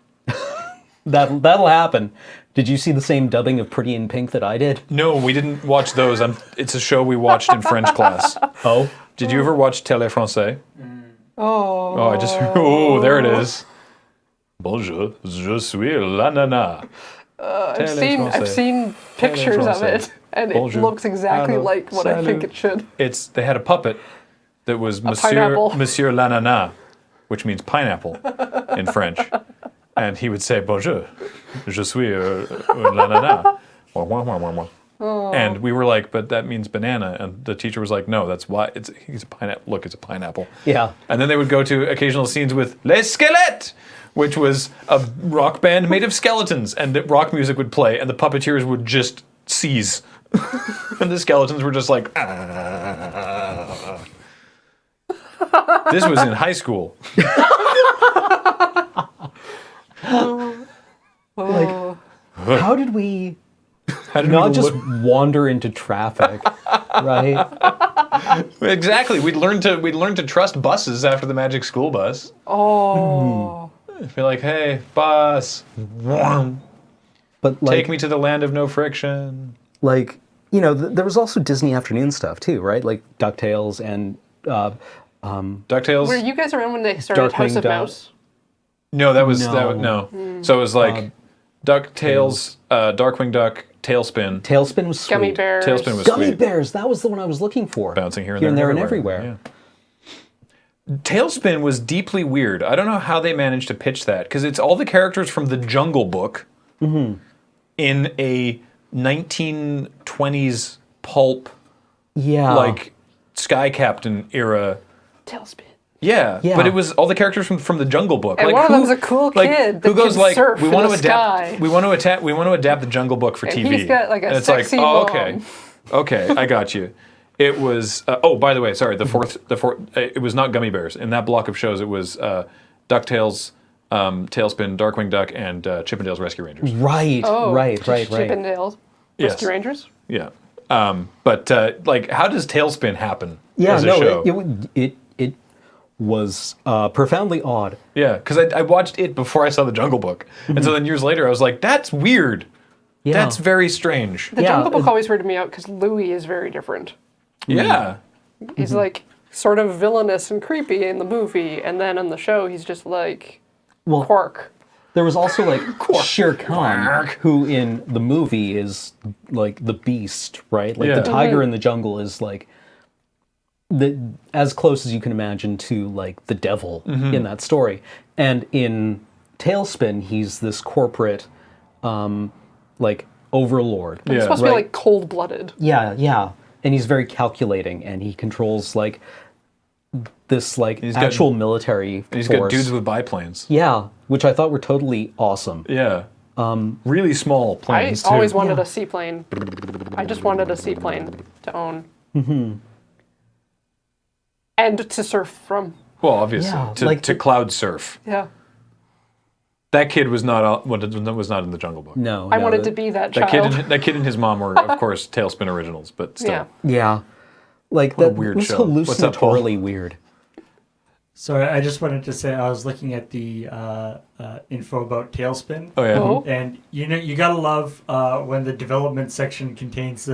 That'll happen. Did you see the same dubbing of Pretty in Pink that I did? No, we didn't watch those. It's a show we watched in French class. Oh. Did you ever watch Télé Français? Oh. Oh, I just oh, there it is. Bonjour, je suis la nana. I've seen pictures of it, and it Bonjour. looks exactly Hello. like what I think Salut. it should. They had a puppet that was pineapple. Monsieur la nana, which means pineapple in French. And he would say, bonjour, je suis la nana. And we were like, but that means banana. And the teacher was like, no, that's why. He's a pineapple. Look, it's a pineapple. Yeah. And then they would go to occasional scenes with Les Squelettes, which was a rock band made of skeletons. And the rock music would play, and the puppeteers would just seize. And the skeletons were just like, ah. This was in high school. Like, how did we How did not we just wander into traffic, right? Exactly. We'd learn to trust buses after the Magic School Bus. Oh. Be like, hey, bus, But like, take me to the land of no friction. like there was also Disney afternoon stuff too, right? Like DuckTales and DuckTales. Were you guys around when they started House Darkwing of Duck. Mouse? No, that was No. no. So it was like DuckTales, Darkwing Duck, Tailspin. Tailspin was sweet. Gummy Bears. Tailspin was Gummy sweet. Bears. That was the one I was looking for. Bouncing here and there and everywhere. everywhere. Yeah. Tailspin was deeply weird. I don't know how they managed to pitch that because it's all the characters from the Jungle Book in a 1920s pulp, Yeah. like Sky Captain era. Tailspin. Yeah, Yeah. but it was all the characters from the Jungle Book. And like, one of who- them's a cool like, kid who that goes can like, surf we in want the to adapt, sky. we want to adapt the Jungle Book for And TV. he's got, like, a and it's sexy like, oh, mom. okay, I got you. It was. Oh, by the way, sorry. The fourth. It was not Gummy Bears. In that block of shows, it was DuckTales, Tailspin, Darkwing Duck, and Chippendales Rescue Rangers. right, Oh, right. Chippendales. Yes. Rescue Rangers. Yeah. But like, how does Tailspin happen Yeah, as a no, show? it was profoundly odd. Yeah, because I watched it before I saw the Jungle Book, and so then years later I was like, that's weird. Yeah. That's very strange. The Jungle Book always weirded me out because Louis is very different. Yeah. He's like sort of villainous and creepy in the movie, and then on the show he's just like Quark. There was also like Shere Khan, who in the movie is like the beast, right? Like Yeah. the tiger in the jungle is like as close as you can imagine to like the devil in that story. And in Tailspin, he's this corporate like overlord. He's supposed to be like cold-blooded. Yeah, yeah. And he's very calculating, and he controls like this like actual military force. He's got dudes with biplanes. Yeah, which I thought were totally awesome. Yeah. Really small I planes too. always wanted a seaplane. I just wanted a seaplane to own. And to surf from. Well, obviously, Yeah, to, like to cloud surf. Yeah. That kid was not in the Jungle Book. No, I wanted to be that That child. kid and his mom were, of course, Tailspin originals, but still. Yeah. Yeah. Like What a that weird was show. What's up, Paul? hallucinatorily weird. Sorry, I just wanted to say I was looking at the info about Tailspin. Oh yeah. Oh. And you gotta love when the development section contains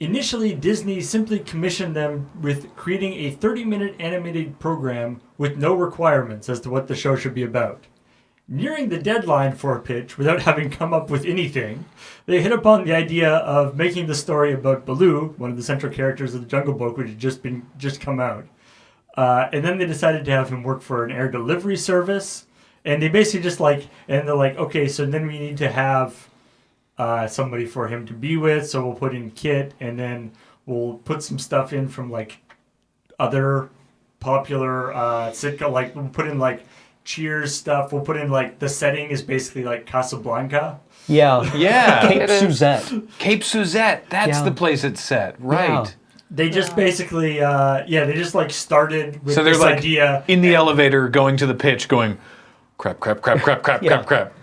initially Disney simply commissioned them with creating a 30-minute animated program with no requirements as to what the show should be about. Nearing the deadline for a pitch without having come up with anything, they hit upon the idea of making the story about Baloo, one of the central characters of the Jungle Book, which had just come out. And then they decided to have him work for an air delivery service. And they basically just like, and they're like, okay, so then we need to have somebody for him to be with. So we'll put in Kit, and then we'll put some stuff in from like other popular sitcom. Like we'll put in like Cheers stuff. We'll put in like the setting is basically like Casablanca. Yeah. Yeah. Cape Suzette. Cape Suzette. That's Yeah. the place it's set. Right. Yeah. They just basically, they just like started with So they're this like idea. in the elevator going to the pitch going, crap, crap, crap, crap, crap, Yeah. crap, crap.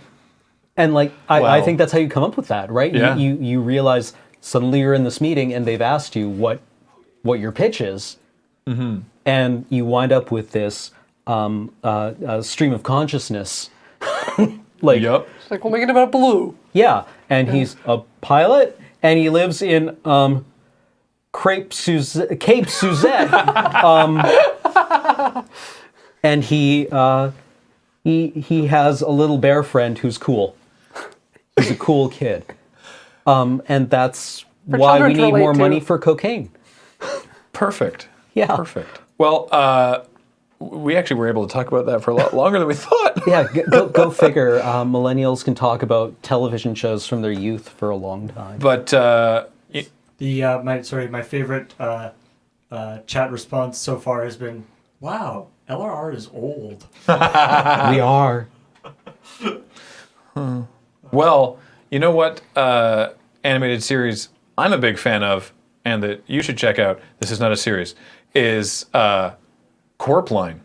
And like, I Wow. think that's how you come up with that, right? Yeah. You realize suddenly you're in this meeting and they've asked you what your pitch is, and you wind up with this stream of consciousness. Like, Yep. It's like, we'll make it about blue. yeah, and he's a pilot and he lives in Cape Suzette, and he has a little bear friend who's cool. He's a cool kid, and that's For why we children to need relate more to. money for cocaine. Perfect. Yeah, Perfect. Well, we actually were able to talk about that for a lot longer than we thought. yeah. Go figure. Millennials can talk about television shows from their youth for a long time. But My favorite chat response so far has been, "Wow, LRR is old." We are. well, you know what animated series I'm a big fan of, and that you should check out. This is not a series. Is QWERPline.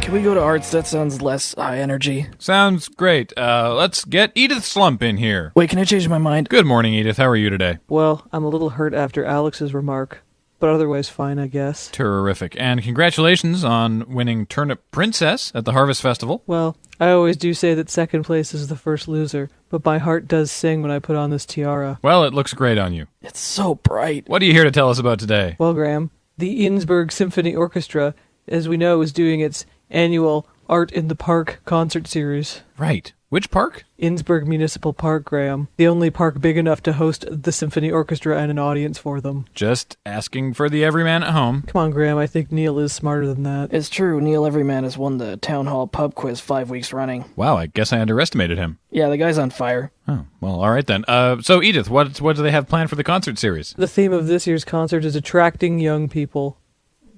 Can we go to arts? That sounds less high energy. Sounds great. Let's get Edith Slump in here. Wait, can I change my mind? Good morning, Edith. How are you today? Well, I'm a little hurt after Alex's remark, but otherwise fine, I guess. Terrific. And congratulations on winning Turnip Princess at the Harvest Festival. Well, I always do say that second place is the first loser, but my heart does sing when I put on this tiara. Well, it looks great on you. It's so bright. What are you here to tell us about today? Well, Graham, the Innsbruck Symphony Orchestra, as we know, is doing its annual Art in the Park concert series. Right. Which park? Innsbruck Municipal Park, Graham. The only park big enough to host the symphony orchestra and an audience for them. Just asking for the everyman at home. Come on, Graham, I think Neil is smarter than that. It's true, Neil Everyman has won the Town Hall pub quiz 5 weeks running. Wow, I guess I underestimated him. Yeah, the guy's on fire. Oh, well, all right then. So, Edith, what do they have planned for the concert series? The theme of this year's concert is attracting young people.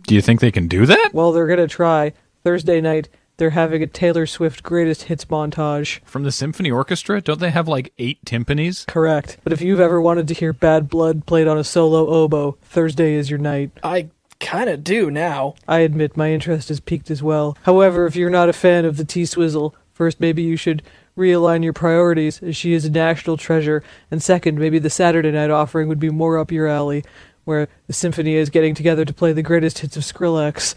Do you think they can do that? Well, they're going to try. Thursday night, they're having a Taylor Swift greatest hits montage. From the symphony orchestra? Don't they have like 8 timpanis? Correct. But if you've ever wanted to hear Bad Blood played on a solo oboe, Thursday is your night. I kinda do now. I admit my interest is piqued as well. However, if you're not a fan of the T-Swizzle, first maybe you should realign your priorities, as she is a national treasure, and second, maybe the Saturday night offering would be more up your alley, where the symphony is getting together to play the greatest hits of Skrillex.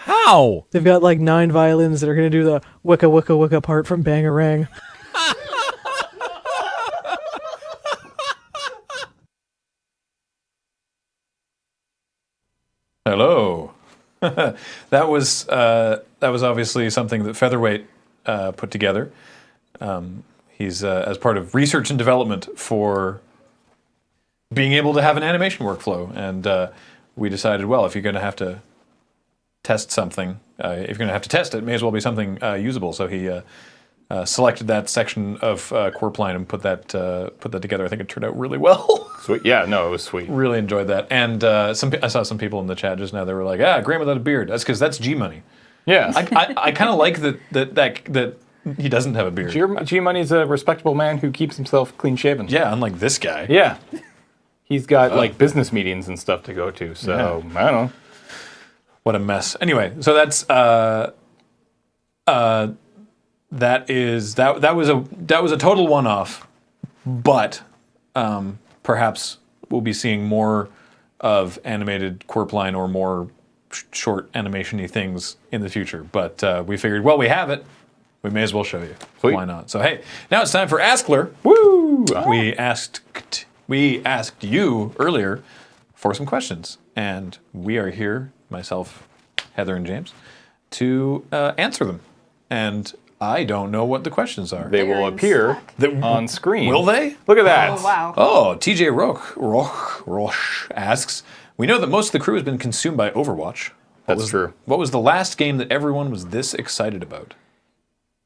How? They've got like 9 violins that are going to do the wicka wicka wicka part from Bangarang. Hello. that was obviously something that Featherweight put together. He's as part of research and development for being able to have an animation workflow, and we decided, well, if you're going to have to test something, if you're going to have to test it, it may as well be something usable. So he selected that section of QWERPline and put that together. I think it turned out really well. Sweet. Yeah, no, it was sweet. Really enjoyed that. And I saw some people in the chat just now. They were like, Graham without a beard. That's because that's G Money. Yeah. I kind of like that he doesn't have a beard. G Money's a respectable man who keeps himself clean shaven. Yeah, unlike this guy. Yeah. He's got like business meetings and stuff to go to. So I don't know. What a mess. Anyway, so that's that was a total one-off, but perhaps we'll be seeing more of animated QWERPline or more short animation-y things in the future. But we figured, well, we have it. We may as well show you. Sweet. Why not? So hey, now it's time for AskLRR. Woo! We asked you earlier for some questions, and we are here, myself, Heather, and James, to answer them. And I don't know what the questions are. They will appear on screen. Will they? Look at that. Oh, wow. Oh, TJ Roche asks, we know that most of the crew has been consumed by Overwatch. That's true. What was the last game that everyone was this excited about?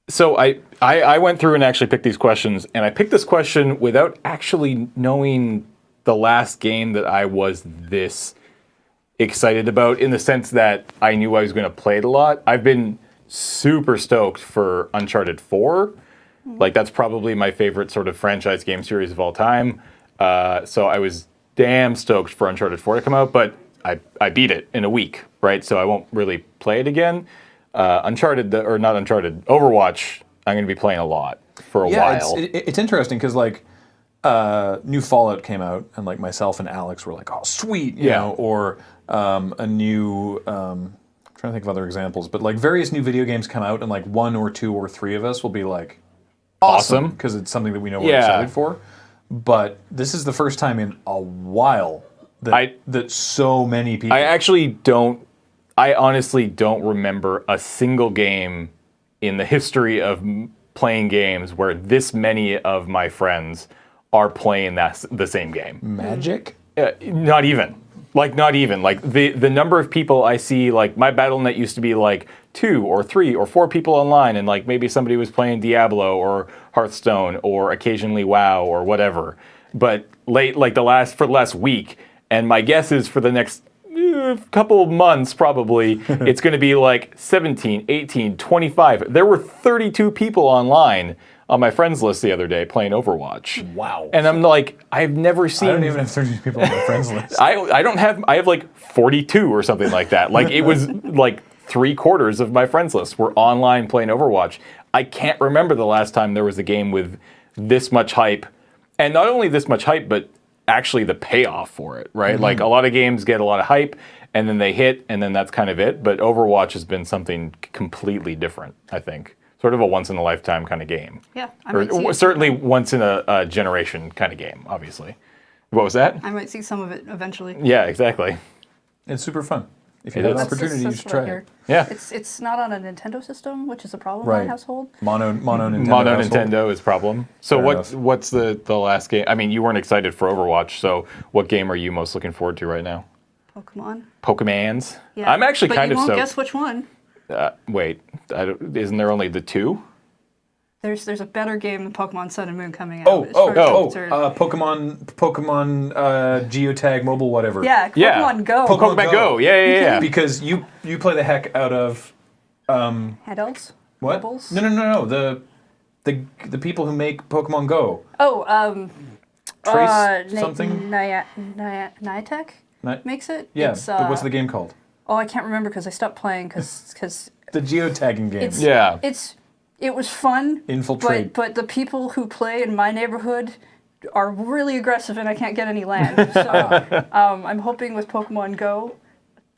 So I went through and actually picked these questions, and I picked this question without actually knowing the last game that I was this excited about, in the sense that I knew I was going to play it a lot. I've been super stoked for Uncharted 4. Like, that's probably my favorite sort of franchise game series of all time. So I was damn stoked for Uncharted 4 to come out, but I beat it in a week, right? So I won't really play it again. Overwatch, I'm going to be playing a lot for a while. It's interesting because, like, new Fallout came out, and like myself and Alex were like, "Oh, sweet," you know, or a new. I'm trying to think of other examples, but like various new video games come out, and like 1 or 2 or 3 of us will be like, awesome, because it's something that we know we're excited for. But this is the first time in a while that so many people. I honestly don't remember a single game in the history of playing games where this many of my friends are playing the same game. Magic? Not even. Like, the number of people I see, like, my Battle.net used to be like 2 or 3 or 4 people online, and like maybe somebody was playing Diablo or Hearthstone or occasionally WoW or whatever. But for the last week, and my guess is for the next couple of months probably, it's going to be like 17, 18, 25. There were 32 people online on my friends list the other day playing Overwatch. Wow. And I'm like, I've never seen... I don't even have 32 people on my friends list. I have like 42 or something like that. Like, it was like 3/4 of my friends list were online playing Overwatch. I can't remember the last time there was a game with this much hype. And not only this much hype, but actually the payoff for it, right? Like, a lot of games get a lot of hype, and then they hit, and then that's kind of it. But Overwatch has been something completely different, I think. Sort of a once-in-a-lifetime kind of game. Yeah. Or certainly once-in-a-generation kind of game, obviously. What was that? I might see some of it eventually. Yeah, exactly. It's super fun. If you have an opportunity, you should try it. Yeah. It's not on a Nintendo system, which is a problem in my household. Mono Nintendo. Mono Nintendo is a problem. So what's the last game? I mean, you weren't excited for Overwatch, so what game are you most looking forward to right now? Pokemans? Yeah. I'm actually kind of stoked. stoked. Guess which one? Wait, isn't there only the 2? There's a better game than Pokemon Sun and Moon coming out. Pokemon Geotag Mobile whatever. Yeah, Pokemon Go. Pokemon Go. Yeah. Because you play the heck out of handhelds? What? Mobiles? No. The people who make Pokemon Go. Trace something? Niantic makes it? Yeah, but what's the game called? Oh, I can't remember because I stopped playing because the geotagging game. It was fun. Infiltrate. But the people who play in my neighborhood are really aggressive, and I can't get any land. So I'm hoping with Pokemon Go,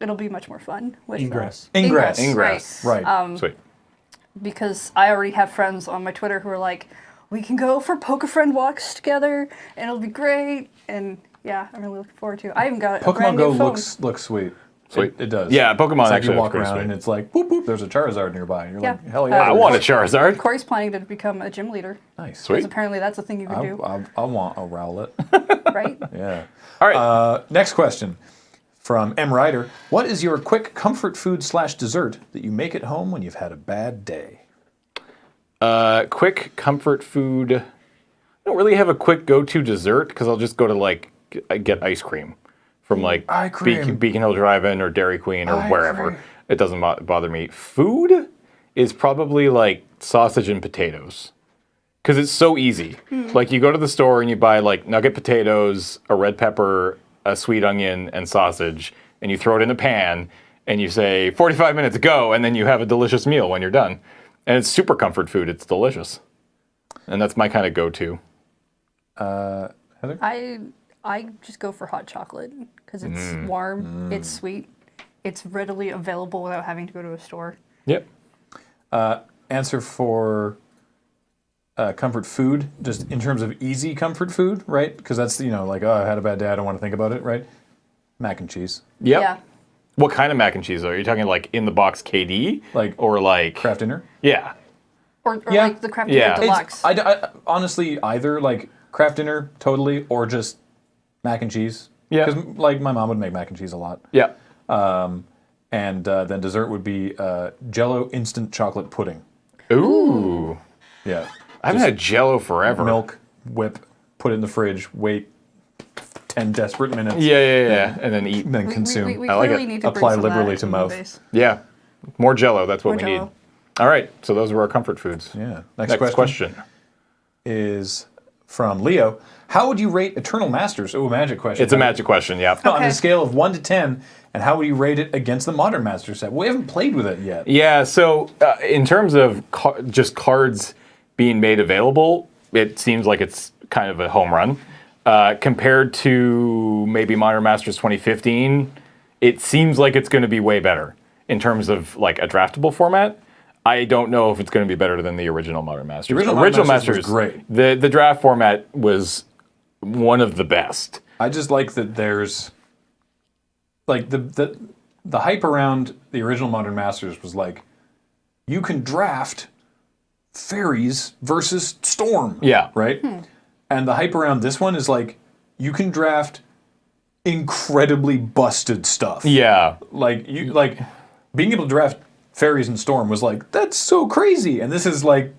it'll be much more fun. With Ingress. Right. Sweet. Because I already have friends on my Twitter who are like, we can go for Poke-a-Friend walks together, and it'll be great. And yeah, I'm really looking forward to it. I even got a brand new phone. looks sweet. Sweet. It does. Yeah, Pokemon it's like actually you walk looks around sweet. and it's like, boop, boop, there's a Charizard nearby. And you're like, hell yeah. I want a Charizard. Corey's planning to become a gym leader. Nice. Because apparently that's a thing you can do. I want a Rowlet. Right? Yeah. All right. Next question from M. Ryder. What is your quick comfort food / dessert that you make at home when you've had a bad day? Quick comfort food. I don't really have a quick go-to dessert because I'll just go to get ice cream from Beacon Hill Drive-In or Dairy Queen or wherever. It doesn't bother me. Food is probably like sausage and potatoes because it's so easy. Like, you go to the store and you buy like nugget potatoes, a red pepper, a sweet onion, and sausage, and you throw it in a pan and you say 45 minutes go, and then you have a delicious meal when you're done. And it's super comfort food. It's delicious. And that's my kind of go-to. Heather? I just go for hot chocolate because it's warm, it's sweet, it's readily available without having to go to a store. Yep. Answer for comfort food, just in terms of easy comfort food, right? Because that's, I had a bad day, I don't want to think about it, right? Mac and cheese. Yep. Yeah. What kind of mac and cheese, though? Are you talking like in the box KD? Or like Kraft Dinner? Yeah. Or like the craft dinner deluxe. I honestly, either like craft dinner totally, or just mac and cheese. Yeah. Because like my mom would make mac and cheese a lot. Yeah. And then dessert would be Jell-O instant chocolate pudding. Ooh. Yeah. I haven't had Jell-O forever. Milk, whip, put it in the fridge, wait 10 desperate minutes. Yeah. And then eat. And then consume. We I like clearly it. need to Apply bring some of liberally that to in mouth. the base. Yeah. More Jell-O. That's what More we need. Jell-O. All right. So those are our comfort foods. Yeah. Next question is from Leo. How would you rate Eternal Masters? Oh, magic question. It's a magic question, yeah. On a scale of 1 to 10, and how would you rate it against the Modern Master set? We haven't played with it yet. Yeah, so in terms of just cards being made available, it seems like it's kind of a home run. Compared to maybe Modern Masters 2015, it seems like it's going to be way better in terms of like a draftable format. I don't know if it's going to be better than the original Modern Masters. The original Masters was great. The draft format was one of the best. I just like that there's like the hype around the original Modern Masters was like, you can draft fairies versus Storm. Yeah. Right? And the hype around this one is like, you can draft incredibly busted stuff. Yeah. Like being able to draft fairies and Storm was like, that's so crazy. And this is like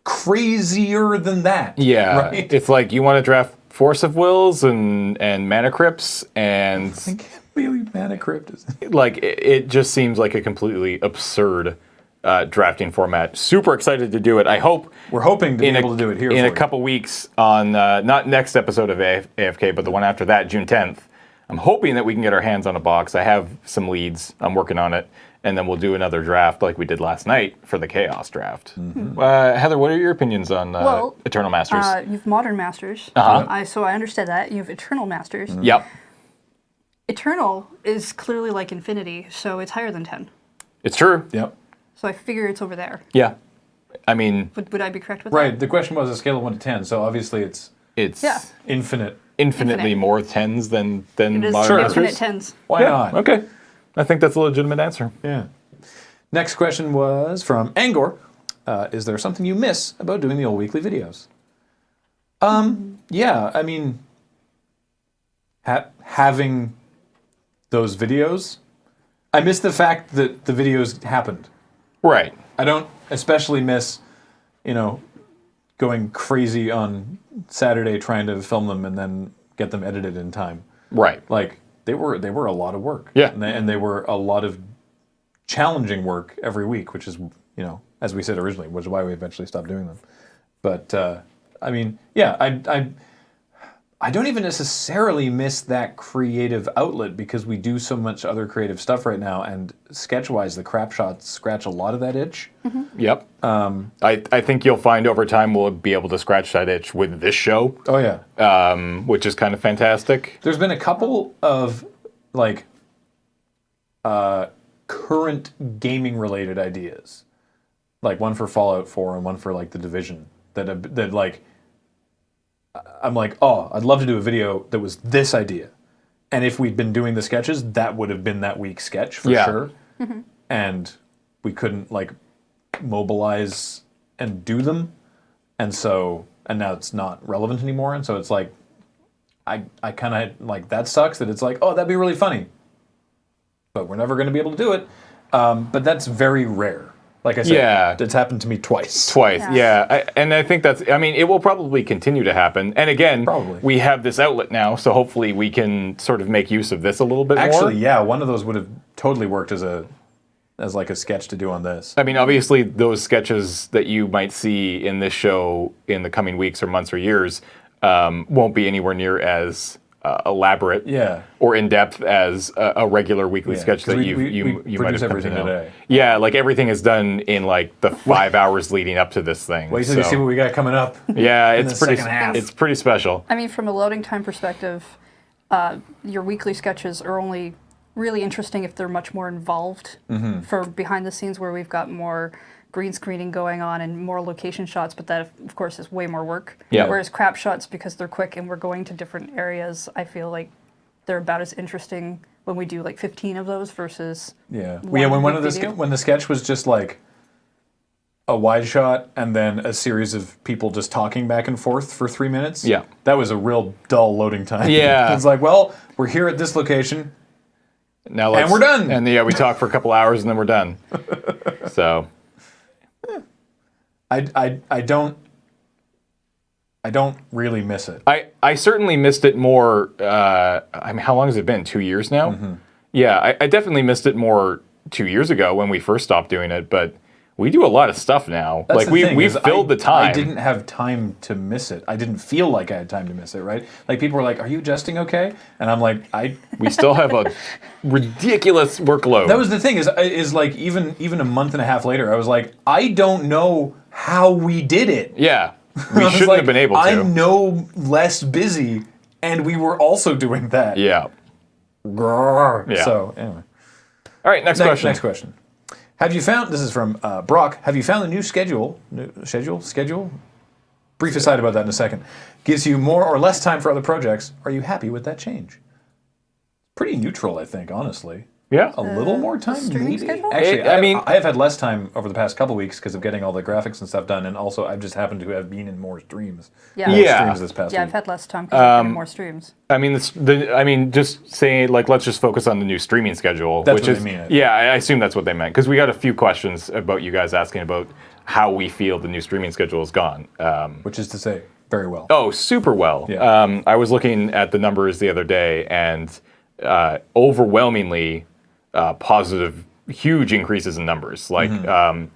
crazier than that. Yeah. Right? It's like you want to draft Force of Wills and Mana Crypts and I can't believe Mana Crypt is like it just seems like a completely absurd drafting format. Super excited to do it. We're hoping to be able to do it here in for a couple weeks on not next episode of AFK, but the one after that, June 10th. I'm hoping that we can get our hands on a box. I have some leads. I'm working on it. And then we'll do another draft like we did last night for the Chaos draft. Heather, what are your opinions on Eternal Masters? You have Modern Masters. So I understand that. You have Eternal Masters. Yep. Eternal is clearly like Infinity, so it's higher than 10. It's true. Yep. So I figure it's over there. Yeah. I mean... Would I be correct with right. that? The question was a scale of 1 to 10, so obviously it's infinitely more 10s than it is Modern infinite Masters. 10s. Why not? Okay. I think that's a legitimate answer. Yeah. Next question was from Angor. Is there something you miss about doing the old weekly videos? Yeah, I mean, having those videos, I miss the fact that the videos happened. Right. I don't especially miss, going crazy on Saturday trying to film them and then get them edited in time. Right. Like, they were a lot of work. Yeah. And they were a lot of challenging work every week, which is, as we said originally, which is why we eventually stopped doing them. But, I mean, yeah, I don't even necessarily miss that creative outlet because we do so much other creative stuff right now, and sketch-wise, the Crapshots scratch a lot of that itch. Yep. I think you'll find over time we'll be able to scratch that itch with this show. Oh, yeah. Which is kind of fantastic. There's been a couple of, current gaming-related ideas. Like one for Fallout 4 and one for, The Division. I'm like, oh, I'd love to do a video that was this idea. And if we'd been doing the sketches, that would have been that week's sketch for sure. And we couldn't mobilize and do them. And now it's not relevant anymore. And so it's like, I kind of that sucks that it's like, oh, that'd be really funny. But we're never going to be able to do it. But that's very rare. Like I said, it's happened to me twice. And I think it will probably continue to happen. And again, we have this outlet now, so hopefully we can sort of make use of this a little bit more. Actually, yeah, one of those would have totally worked as a sketch to do on this. I mean, obviously, those sketches that you might see in this show in the coming weeks or months or years won't be anywhere near as elaborate or in-depth as a regular weekly sketch that you might have come to know. Today. Yeah, everything is done in the 5 hours leading up to this thing. Wait till you see what we got coming up. Yeah, it's pretty special. I mean, from a loading time perspective, your weekly sketches are only really interesting if they're much more involved for behind the scenes where we've got more green screening going on and more location shots, but that, of course, is way more work. Yeah. Whereas Crapshots, because they're quick and we're going to different areas, I feel like they're about as interesting when we do 15 of those versus when the sketch was just a wide shot and then a series of people just talking back and forth for 3 minutes. Yeah. That was a real dull loading time. Yeah. It's like, well, we're here at this location. Now And we're done. And we talk for a couple hours and then we're done. So I don't really miss it. I certainly missed it more. I mean, how long has it been? 2 years now? Mm-hmm. Yeah, I definitely missed it more 2 years ago when we first stopped doing it, but we do a lot of stuff now. That's like the thing, we've is filled the time. I didn't have time to miss it. I didn't feel like I had time to miss it, right? Like people were like, "Are you adjusting okay?" And I'm like, We still have a ridiculous workload. That was the thing is like even a month and a half later, I was like, I don't know how we did it. Yeah. I We was shouldn't like, have been able to. I'm no less busy, and we were also doing that. Yeah. Yeah. So anyway. All right, next question. Next question. Have you found? This is from Brock. Have you found the new schedule? Schedule. Brief aside about that in a second. Gives you more or less time for other projects. Are you happy with that change? Pretty neutral, I think, honestly. Yeah. A little more time, streaming maybe. schedule? Actually, I mean, I have had less time over the past couple weeks because of getting all the graphics and stuff done, and also I've just happened to have been in more streams. Yeah. More Yeah. streams this past Yeah, week. I've had less time because I've been in more streams. I mean, just saying, like, let's just focus on the new streaming schedule. That's which what is, they mean, I think. Yeah, I assume that's what they meant. Because we got a few questions about you guys asking about how we feel the new streaming schedule has gone. Which is to say, very well. Oh, super well. Yeah. I was looking at the numbers the other day, and overwhelmingly positive, huge increases in numbers. Like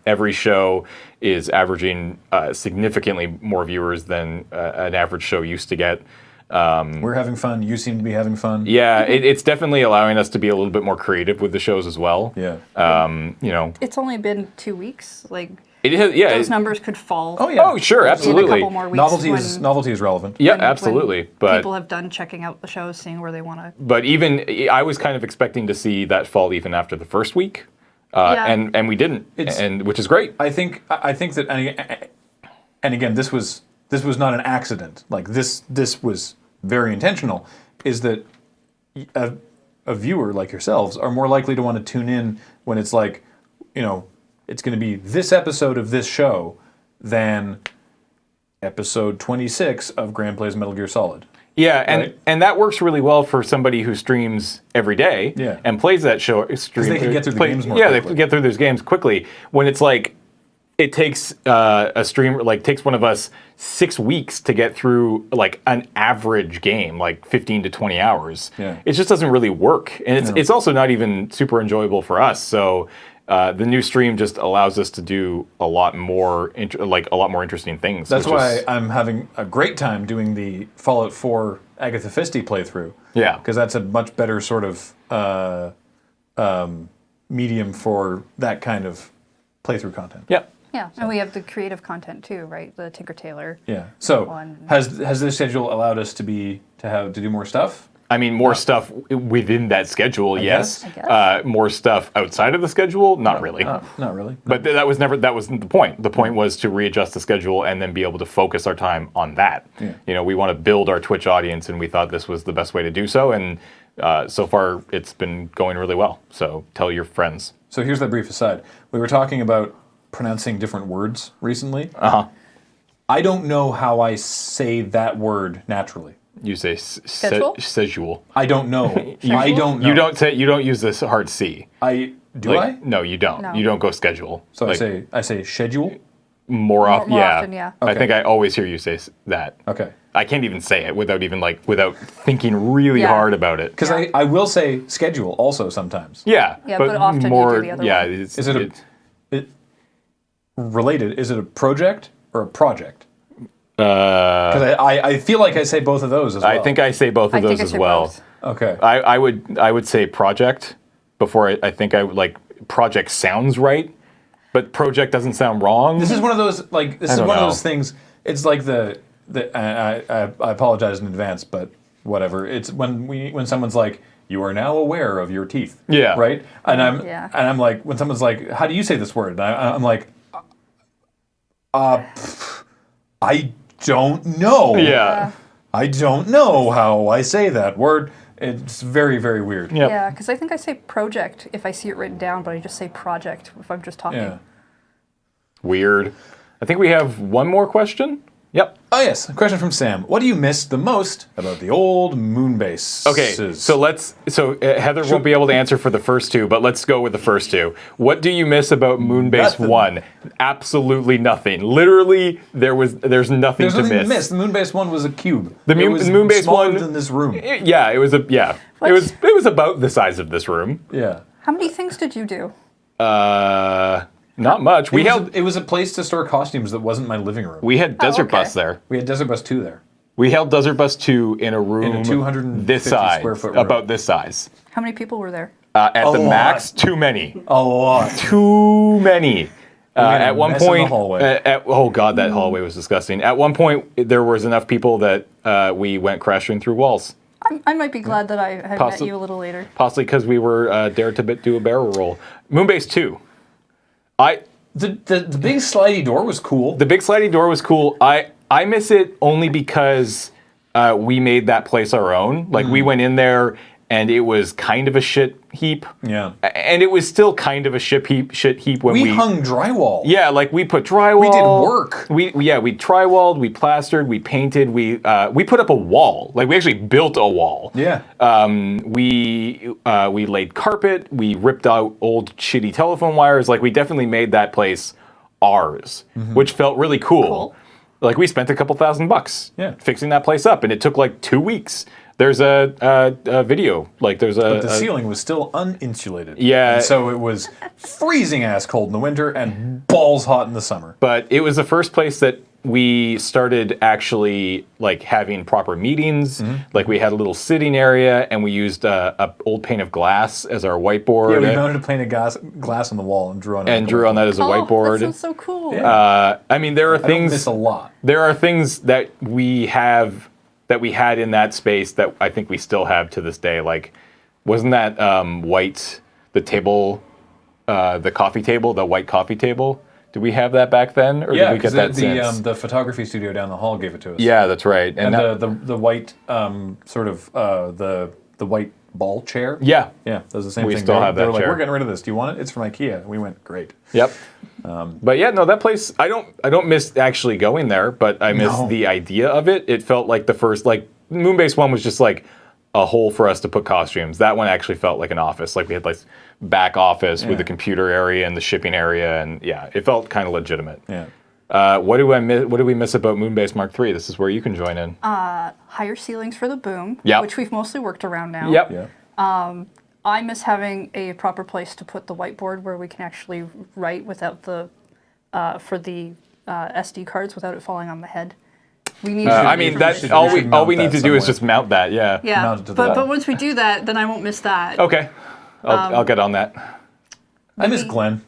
every show is averaging significantly more viewers than an average show used to get. We're having fun. You seem to be having fun. Yeah, it's definitely allowing us to be a little bit more creative with the shows as well. Yeah. You know, It's only been 2 weeks. Like it has. Yeah. those numbers could fall. Oh yeah. Oh sure, in a absolutely. couple more weeks. Novelty is relevant. Yeah, when absolutely. But people have done checking out the shows, seeing where they want to. But even I was kind of expecting to see that fall even after the first week, Yeah. and we didn't, and which is great. I think that, and again, this was not an accident. Like this was very intentional. Is that a viewer like yourselves are more likely to want to tune in when it's like, you know, it's going to be this episode of this show than episode 26 of Graham Plays Metal Gear Solid. Yeah, Right. and that works really well for somebody who streams every day Yeah. and plays that show. they can get through the games more Yeah, quickly. they get through those games quickly. When it's like, it takes a streamer, like takes one of us 6 weeks to get through like an average game, like 15 to 20 hours. Yeah. It just doesn't really work, and it's also not even super enjoyable for us. So the new stream just allows us to do a lot more, a lot more interesting things. That's which why is- I'm having a great time doing the Fallout 4 Agatha Christie playthrough. Yeah. Because that's a much better sort of medium for that kind of playthrough content. Yeah. Yeah, and we have the creative content too, right? The Tinker Tailor. Yeah. So one. has this schedule allowed us to do more stuff? I mean, more stuff within that schedule, yes. guess. I guess. More stuff outside of the schedule, not really. Not really. But that wasn't the point. The point was to readjust the schedule and then be able to focus our time on that. Yeah. You know, we want to build our Twitch audience, and we thought this was the best way to do so. And so far, it's been going really well. So tell your friends. So here's that brief aside. We were talking about pronouncing different words recently. Uh-huh. I don't know how I say that word naturally. You say Schedule? schedule. I don't know. I don't know. You don't use this hard C. Do I? No, you don't. No. You don't go schedule. So Like, I say schedule. more often. more Yeah. often, yeah. I Okay. think I always hear you say that. Okay. I can't even say it without thinking really Yeah. hard about it. Because I will say schedule also sometimes. Yeah, Yeah, but often you do more. the other yeah, one. Is it related? Is it a project or a project? Because I feel like I say both of those as well. I think I say both of I think those I as say well. both. Okay. I would say project before I think I would like project sounds right, but project doesn't sound wrong. This is one of those don't of know. those things. It's like I apologize in advance, but whatever. It's when someone's like, you are now aware of your teeth. Yeah. Right. And Yeah. I'm like, when someone's like, how do you say this word? And I'm like, I don't know. Yeah. I don't know how I say that word. It's very, very weird. Yep. Yeah, because I think I say project if I see it written down, but I just say project if I'm just talking. Yeah. Weird. I think we have one more question. Yep. Oh yes, a question from Sam. What do you miss the most about the old moon base? Okay, so Heather won't be able to answer for the first two, but let's go with the first two. What do you miss about Moonbase 1? Absolutely nothing. Literally, there's nothing to miss. The Moonbase 1 was a cube. It was Moonbase smaller 1 than this room. It was about the size of this room. Yeah. How many things did you do? Not much. It was a place to store costumes that wasn't my living room. We had Desert Bus there. We had Desert Bus 2 there. We held Desert Bus 2 in a room In a 250 this size, square foot room. about this size. How many people were there? At the lot. max, too many. A lot. Too many. had a At one mess in the point, hallway. oh god, that hallway was disgusting. At one point, there was enough people that we went crashing through walls. I might be glad that I had met you a little later. Possibly because we were dared to do a barrel roll. Moonbase 2. The big slidey door was cool. The big slidey door was cool. I miss it only because we made that place our own. Like we went in there and it was kind of a shit heap. Yeah. And it was still kind of a shit heap when we hung drywall. Yeah, like we put drywall. We did work. We drywalled, we plastered, we painted, we put up a wall. Like we actually built a wall. Yeah. We laid carpet, we ripped out old shitty telephone wires. Like we definitely made that place ours, which felt really cool. Like we spent a couple $1,000 fixing that place up, and it took like 2 weeks. There's a video, like there's But the ceiling was still uninsulated. Yeah. And so it was freezing ass cold in the winter and balls hot in the summer. But it was the first place that we started actually like having proper meetings. Like we had a little sitting area, and we used a old pane of glass as our whiteboard. Yeah, we mounted a pane of glass on the wall and drew on it. And drew on that as a whiteboard. That sounds so cool. I mean, there are things. I miss a lot. There are things that we have that we had in that space that I think we still have to this day. Like, wasn't that the table, the coffee table, the white coffee table? Did we have that back then, or did we get that since? The photography studio down the hall gave it to us. Yeah, that's right. And the white the white ball chair. Yeah, that was the same we thing. still have that They were like, chair. we're getting rid of this. Do you want it? It's from IKEA. And we went, great. Yep. But yeah, no, that place. I don't miss actually going there, but I miss the idea of it. It felt like the first, like Moonbase 1 was just like a hole for us to put costumes. That one actually felt like an office. Like we had like back office with the computer area and the shipping area, and yeah, it felt kind of legitimate. Yeah. What do we miss about Moonbase Mark III? This is where you can join in. Higher ceilings for the boom, Yep. which we've mostly worked around now. Yep. Yeah. I miss having a proper place to put the whiteboard where we can actually write without the for the SD cards without it falling on the head. We need. I mean, that's all we need to do is just mount that. Yeah. Yeah, Mount it to the wall. but once we do that, then I won't miss that. Okay. I'll get on that. I miss Glenn.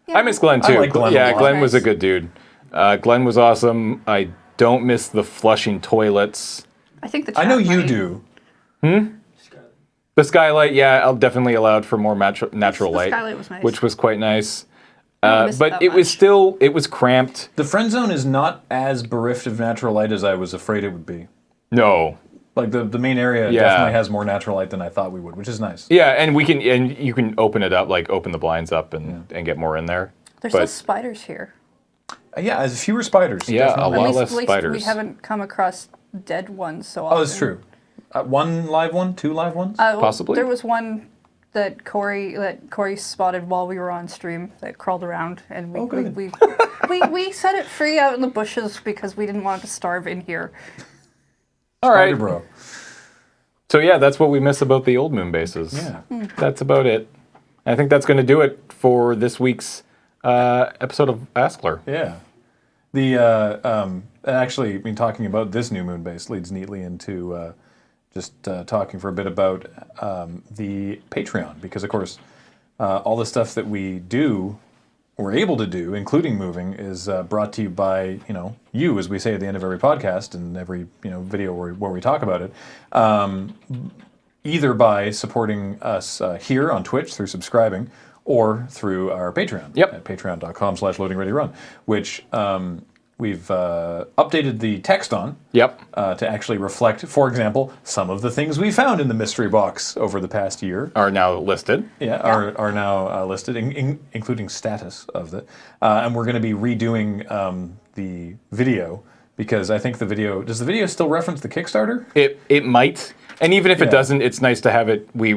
I miss Glenn too. I like Glenn a yeah, lot. Glenn was a good dude. Glenn was awesome. I don't miss the flushing toilets. I think the. I know chat you might. do. The skylight, yeah, I'll definitely allowed for more natural The light, skylight was nice. which was quite nice. don't miss But that it was much. still, it was cramped. The friend zone is not as bereft of natural light as I was afraid it would be. No. Like the main area Yeah. definitely has more natural light than I thought we would, which is nice. Yeah, and you can open it up, like open the blinds up and get more in there. There's But- less spiders here. Yeah, as fewer spiders. Yeah, definitely. a lot At less least spiders. we haven't come across dead ones so often. Oh, that's true. One live one, two live ones. Well, Possibly. There was one that Corey spotted while we were on stream that crawled around, and we set it free out in the bushes because we didn't want it to starve in here. All right. Spider bro. So yeah, that's what we miss about the old moon bases. Yeah. That's about it. I think that's going to do it for this week's episode of AskLRR. Yeah. The actually, I mean, talking about this new moon base leads neatly into just talking for a bit about the Patreon, because of course, all the stuff that we do, we're able to do, including moving, is brought to you by you, as we say at the end of every podcast and every video where we talk about it. Either by supporting us here on Twitch through subscribing, or through our Patreon at patreon.com/LoadingReadyRun, which we've updated the text on. Yep. To actually reflect, for example, some of the things we found in the mystery box over the past year. Are now listed. Yeah, are now listed, including status of it. And we're going to be redoing the video, because I think the video... Does the video still reference the Kickstarter? It might. And even if it doesn't, it's nice to have it. We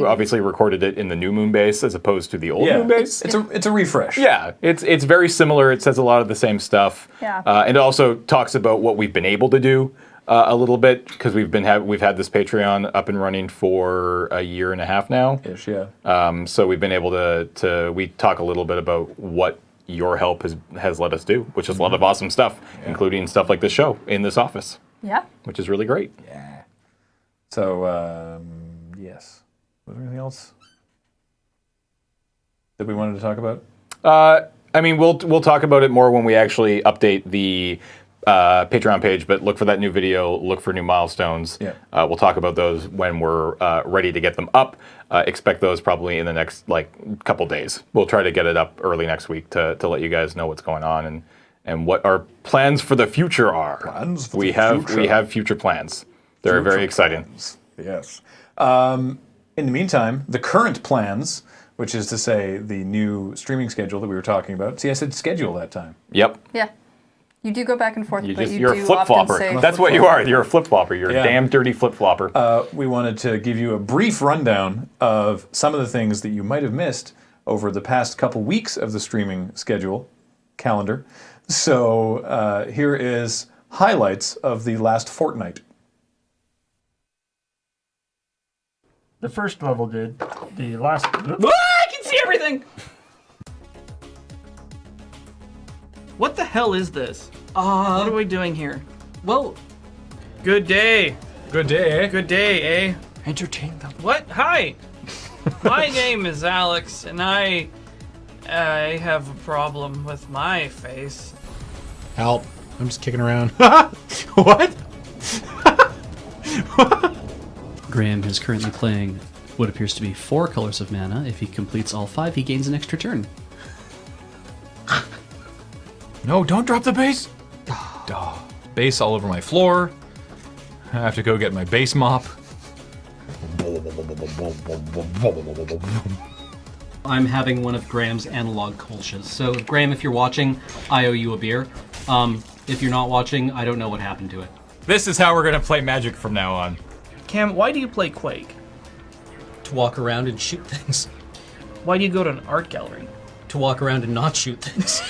obviously recorded it in the new moon base as opposed to the old moon base. It's a refresh. Yeah, it's very similar. It says a lot of the same stuff. Yeah. And it also talks about what we've been able to do a little bit, because we've had this Patreon up and running for a year and a half now. Ish, yeah. So we've been able to we talk a little bit about what your help has let us do, which is a lot of awesome stuff, including stuff like this show in this office. Yeah. Which is really great. Yeah. So, yes. Was there anything else that we wanted to talk about? I mean, we'll talk about it more when we actually update the Patreon page, but look for that new video, look for new milestones. Yeah. We'll talk about those when we're ready to get them up. Expect those probably in the next couple days. We'll try to get it up early next week to let you guys know what's going on and what our plans for the future are. We have future plans. They're very exciting. Plans. Yes. In the meantime, the current plans, which is to say the new streaming schedule that we were talking about. See, I said schedule that time. Yep. Yeah. You do go back and forth, but You're do a flip-flopper. often say That's what you are. You're a flip-flopper. You're a damn dirty flip-flopper. We wanted to give you a brief rundown of some of the things that you might have missed over the past couple weeks of the streaming schedule calendar. So here is highlights of the last fortnight. The first level did. The last... I can see everything! What the hell is this? What are we doing here? Well... Good day. Good day. Good day, eh? Entertain them. What? Hi! My name is Alex, and I have a problem with my face. Help. I'm just kicking around. What? Graham is currently playing what appears to be 4 colors of mana. If he completes all 5, he gains an extra turn. No, don't drop the base. Base all over my floor. I have to go get my base mop. I'm having one of Graham's analog kolsches. So, Graham, if you're watching, I owe you a beer. If you're not watching, I don't know what happened to it. This is how we're gonna play Magic from now on. Cam, why do you play Quake? To walk around and shoot things. Why do you go to an art gallery? To walk around and not shoot things.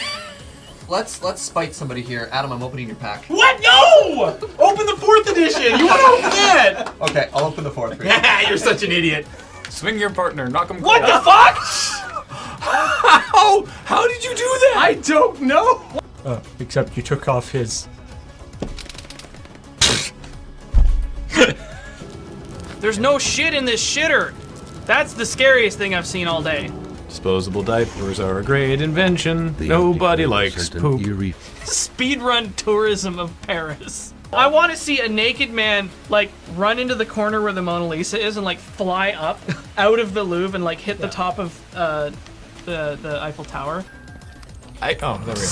Let's spite somebody here. Adam, I'm opening your pack. What? No! Open the 4th edition! You want to open that? Okay, I'll open the 4th for you. Yeah, you're such an idiot. Swing your partner, knock him. What the fuck? How did you do that? I don't know. Except you took off his... There's no shit in this shitter. That's the scariest thing I've seen all day. Disposable diapers are a great invention. Nobody likes poop. Speedrun tourism of Paris. I want to see a naked man like run into the corner where the Mona Lisa is and like fly up out of the Louvre and like hit the top of the Eiffel Tower. Oh, there we go.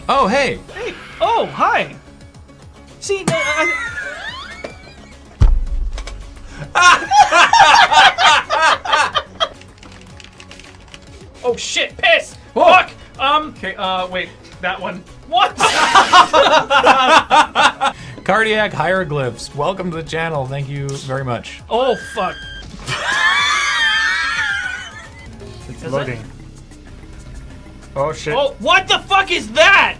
Oh, hey. Hey. Oh, hi. See, no, oh shit, piss! Whoa. Fuck! Okay, wait, that one. What? Cardiac hieroglyphs. Welcome to the channel. Thank you very much. Oh, fuck. It's loading. Oh shit. Oh, what the fuck is that?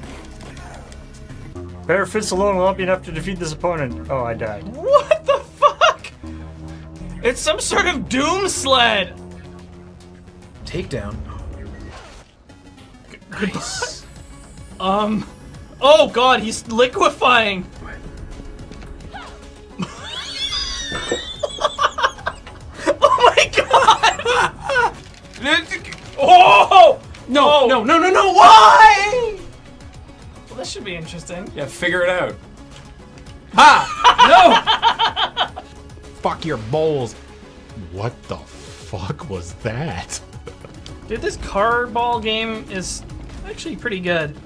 Bare fists alone will help you enough to defeat this opponent. Oh, I died. What the fuck? It's some sort of doom sled. Takedown. Nice. Oh god, he's liquefying. Oh my god! Oh! No, no, no, no, no, why? Well, this should be interesting. Yeah, figure it out. Ha! No! Fuck your bowls. What the fuck was that? Dude, this car ball game is actually pretty good.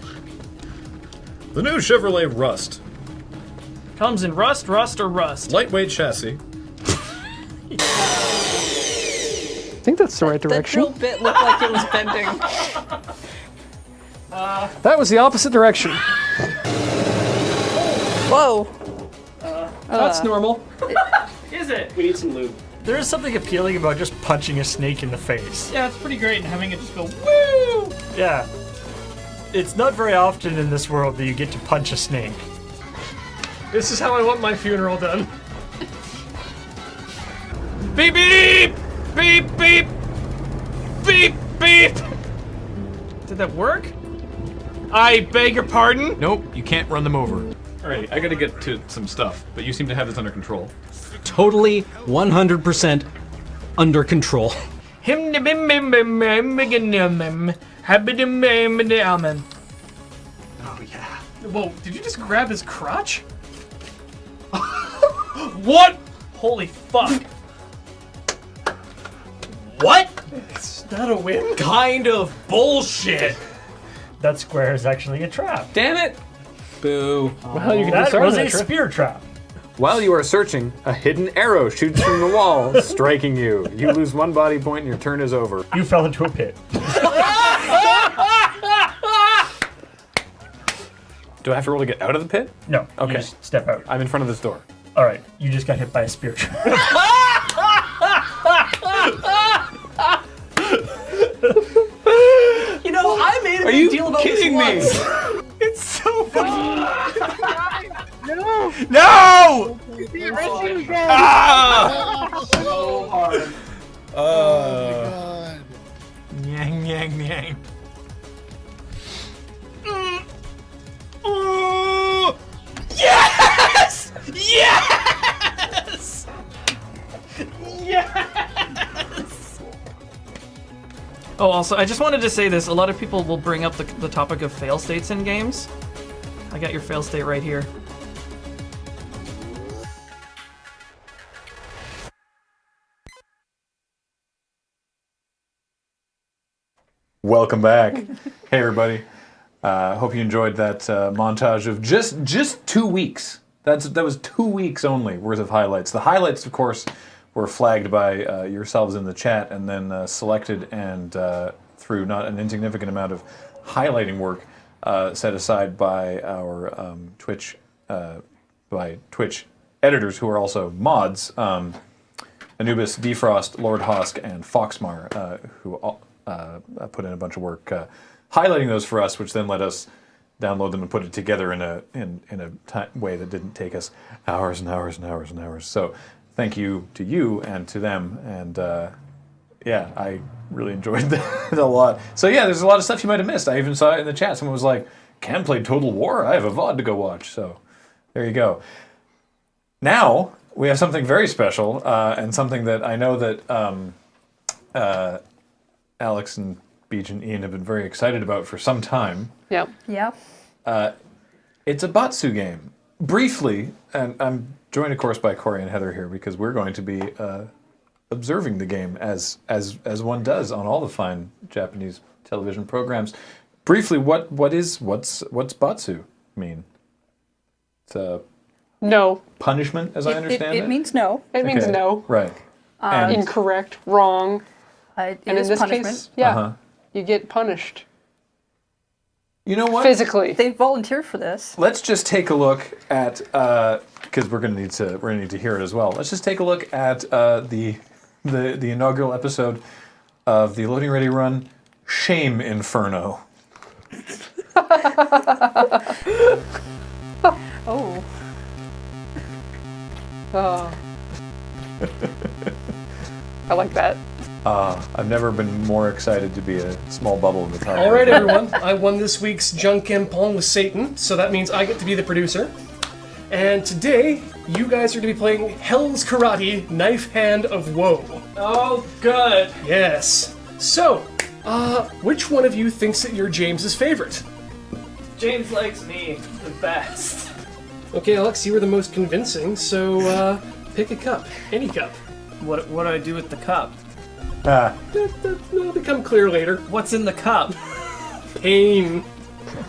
The new Chevrolet Rust. Comes in rust, or rust. Lightweight chassis. I think that's the right direction. That drill bit looked like it was bending. That was the opposite direction. Whoa. That's normal. Is it? We need some lube. There is something appealing about just punching a snake in the face. Yeah, it's pretty great and having it just go woo! Yeah. It's not very often in this world that you get to punch a snake. This is how I want my funeral done. Beep beep! Beep beep! Beep beep! Did that work? I beg your pardon? Nope, you can't run them over. Alright, I gotta get to some stuff, but you seem to have this under control. Totally 100% under control. Oh yeah. Whoa, did you just grab his crotch? What? Holy fuck. What? Is that a win? Kind of bullshit. That square is actually a trap. Damn it! Boo. Well, you can That disarm was that a trip. spear trap. While you are searching, a hidden arrow shoots from the wall, striking you. You lose 1 body point and your turn is over. You fell into a pit. Do I have to roll to get out of the pit? No. Okay. You just step out. I'm in front of this door. All right. You just got hit by a spear trap. You know, I made a Are big you deal about kidding this me? once. It's so funny. No! No! So hard. God. Nyang, nyang, nyang. Ooh. Yes! Yes! Yes! Oh, also, I just wanted to say this. A lot of people will bring up the topic of fail states in games. I got your fail state right here. Welcome back. Hey everybody. Hope you enjoyed that montage of just 2 weeks. That was 2 weeks only worth of highlights. The highlights, of course, were flagged by yourselves in the chat and then selected and through not an insignificant amount of highlighting work set aside by our Twitch editors who are also mods. Anubis, Defrost, Lord Hosk, and Foxmar, who put in a bunch of work highlighting those for us, which then let us download them and put it together in a way that didn't take us hours and hours and hours and hours. So thank you to you and to them, and yeah, I really enjoyed that a lot. So yeah, there's a lot of stuff you might have missed. I even saw it in the chat. Someone was like, "Cam played Total War? I have a VOD to go watch." So there you go. Now we have something very special, and something that I know that Alex and Beach and Ian have been very excited about for some time. Yep. Yeah. It's a Batsu game. Briefly, and I'm joined, of course, by Corey and Heather here because we're going to be observing the game as one does on all the fine Japanese television programs. Briefly, what's Batsu mean? It's a no punishment, as I understand it. It means no. It means Okay. no. Right. Incorrect. Wrong. It and is in this punishment. case, yeah, you get punished. You know what? Physically. They volunteered for this. Let's just take a look at because we're gonna need to hear it as well. Let's just take a look at the inaugural episode of the Loading Ready Run Shame Inferno. Oh. I like that. I've never been more excited to be a small bubble in the top. All right, everyone. I won this week's Junk Pong with Satan, so that means I get to be the producer. And today, you guys are going to be playing Hell's Karate Knife Hand of Woe. Oh, good. Yes. So, which one of you thinks that you're James's favorite? James likes me the best. Okay, Alex, you were the most convincing, so pick a cup. Any cup. What do I do with the cup? That'll become clear later. What's in the cup? Pain.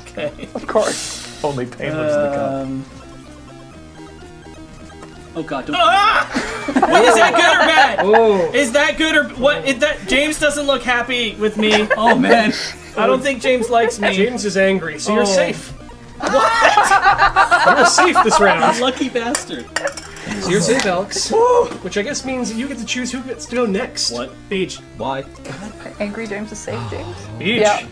Okay. Of course. Only pain lives in the cup. Oh God! Don't. What is that good or bad? Oh. Is that good or what? Is that James doesn't look happy with me? Oh man. I don't think James likes me. James is angry, so you're Oh. safe. What? You're safe this round. Lucky bastard. So you're safe, Alex. Which I guess means you get to choose who gets to go next. What? Beach. Why? Angry James is safe, James. Beach. Yeah.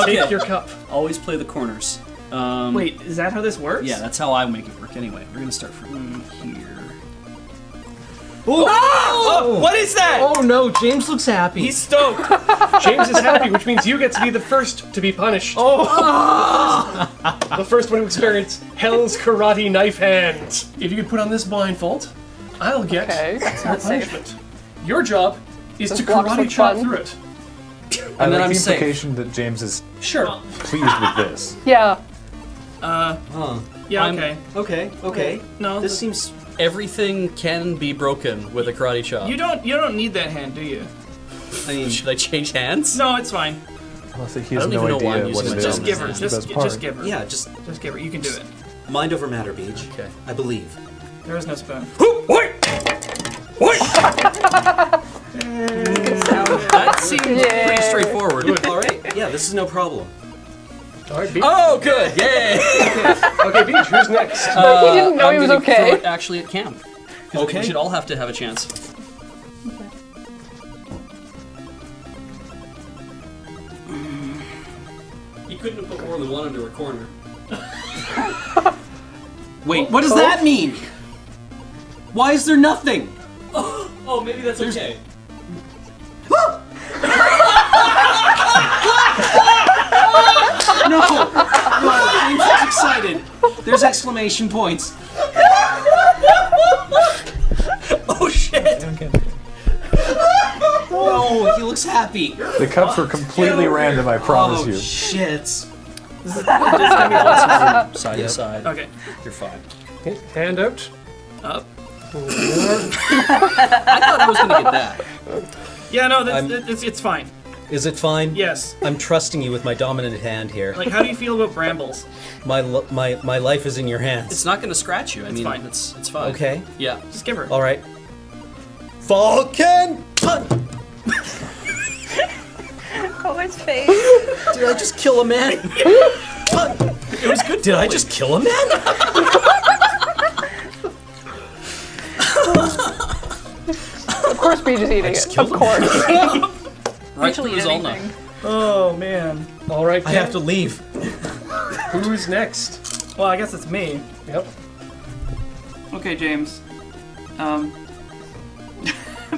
Take your cup. Always play the corners. Wait, is that how this works? Yeah, that's how I make it work. Anyway, we're gonna start from here. Oh! What is that? Oh no, James looks happy. He's stoked. James is happy, which means you get to be the first to be punished. The first one to experience Hell's Karate Knife Hand. If you could put on this blindfold, I'll get your punishment. Your job is to karate chop through it. I And then like I'm the safe. implication that James is Sure. pleased with this. Yeah. Yeah, I'm- okay. Okay. No, This seems everything can be broken with a karate chop. You don't need that hand, do you? I mean, should I change hands? No, it's fine. I think he I has don't no even know why I'm idea what using it my is. Just give her. That's the best part. Just give her. Yeah, just give her. You can do it. mind over matter, Beach. Okay. I believe. There is no spoon. That seems Yeah. pretty straightforward. All right. Yeah, this is no problem. All right, Beach. Oh, good. Yay. Okay, Beach, who's next? He didn't know I'm he was gonna okay. throw it actually at camp. 'Cause Okay. We should all have to have a chance. You couldn't have put more than one under a corner. Wait, what does that mean? Why is there nothing? Oh, maybe that's okay. No! James is excited. There's exclamation points. Oh shit! No, he looks happy. The cups were completely random, I promise Oh you. shit! Side to side. Okay. You're fine. Okay, hand out. Up. I thought I was gonna get that. Yeah, no, I'm- it's fine. Is it fine? Yes. I'm trusting you with my dominant hand here. Like, how do you feel about brambles? My life is in your hands. It's not gonna scratch you. I mean, fine. it's fine. Okay. Yeah. Just give her. All right. Falcon punch. Oh, his face. Did I just kill a man? It was good. Did I just kill a man? Of course, Beach is eating it. Of course. Right to the result now. Oh man. All right, I have to leave. Who's next? Well, I guess it's me. Yep. Okay, James.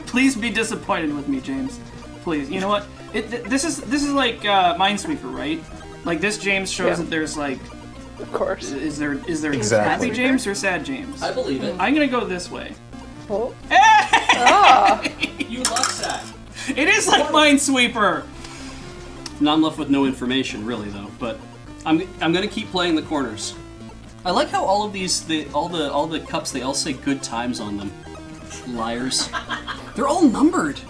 Please be disappointed with me, James. Please. You know what? This is like Minesweeper, right? Like this James shows that there's like. Of course. Is there Exactly. happy James or sad James? I believe it. I'm gonna go this way. Oh. You love that. It is like Minesweeper. Now I'm left with no information, really, though. But I'm gonna keep playing the corners. I like how all of these, all the cups, they all say good times on them. Liars. They're all numbered.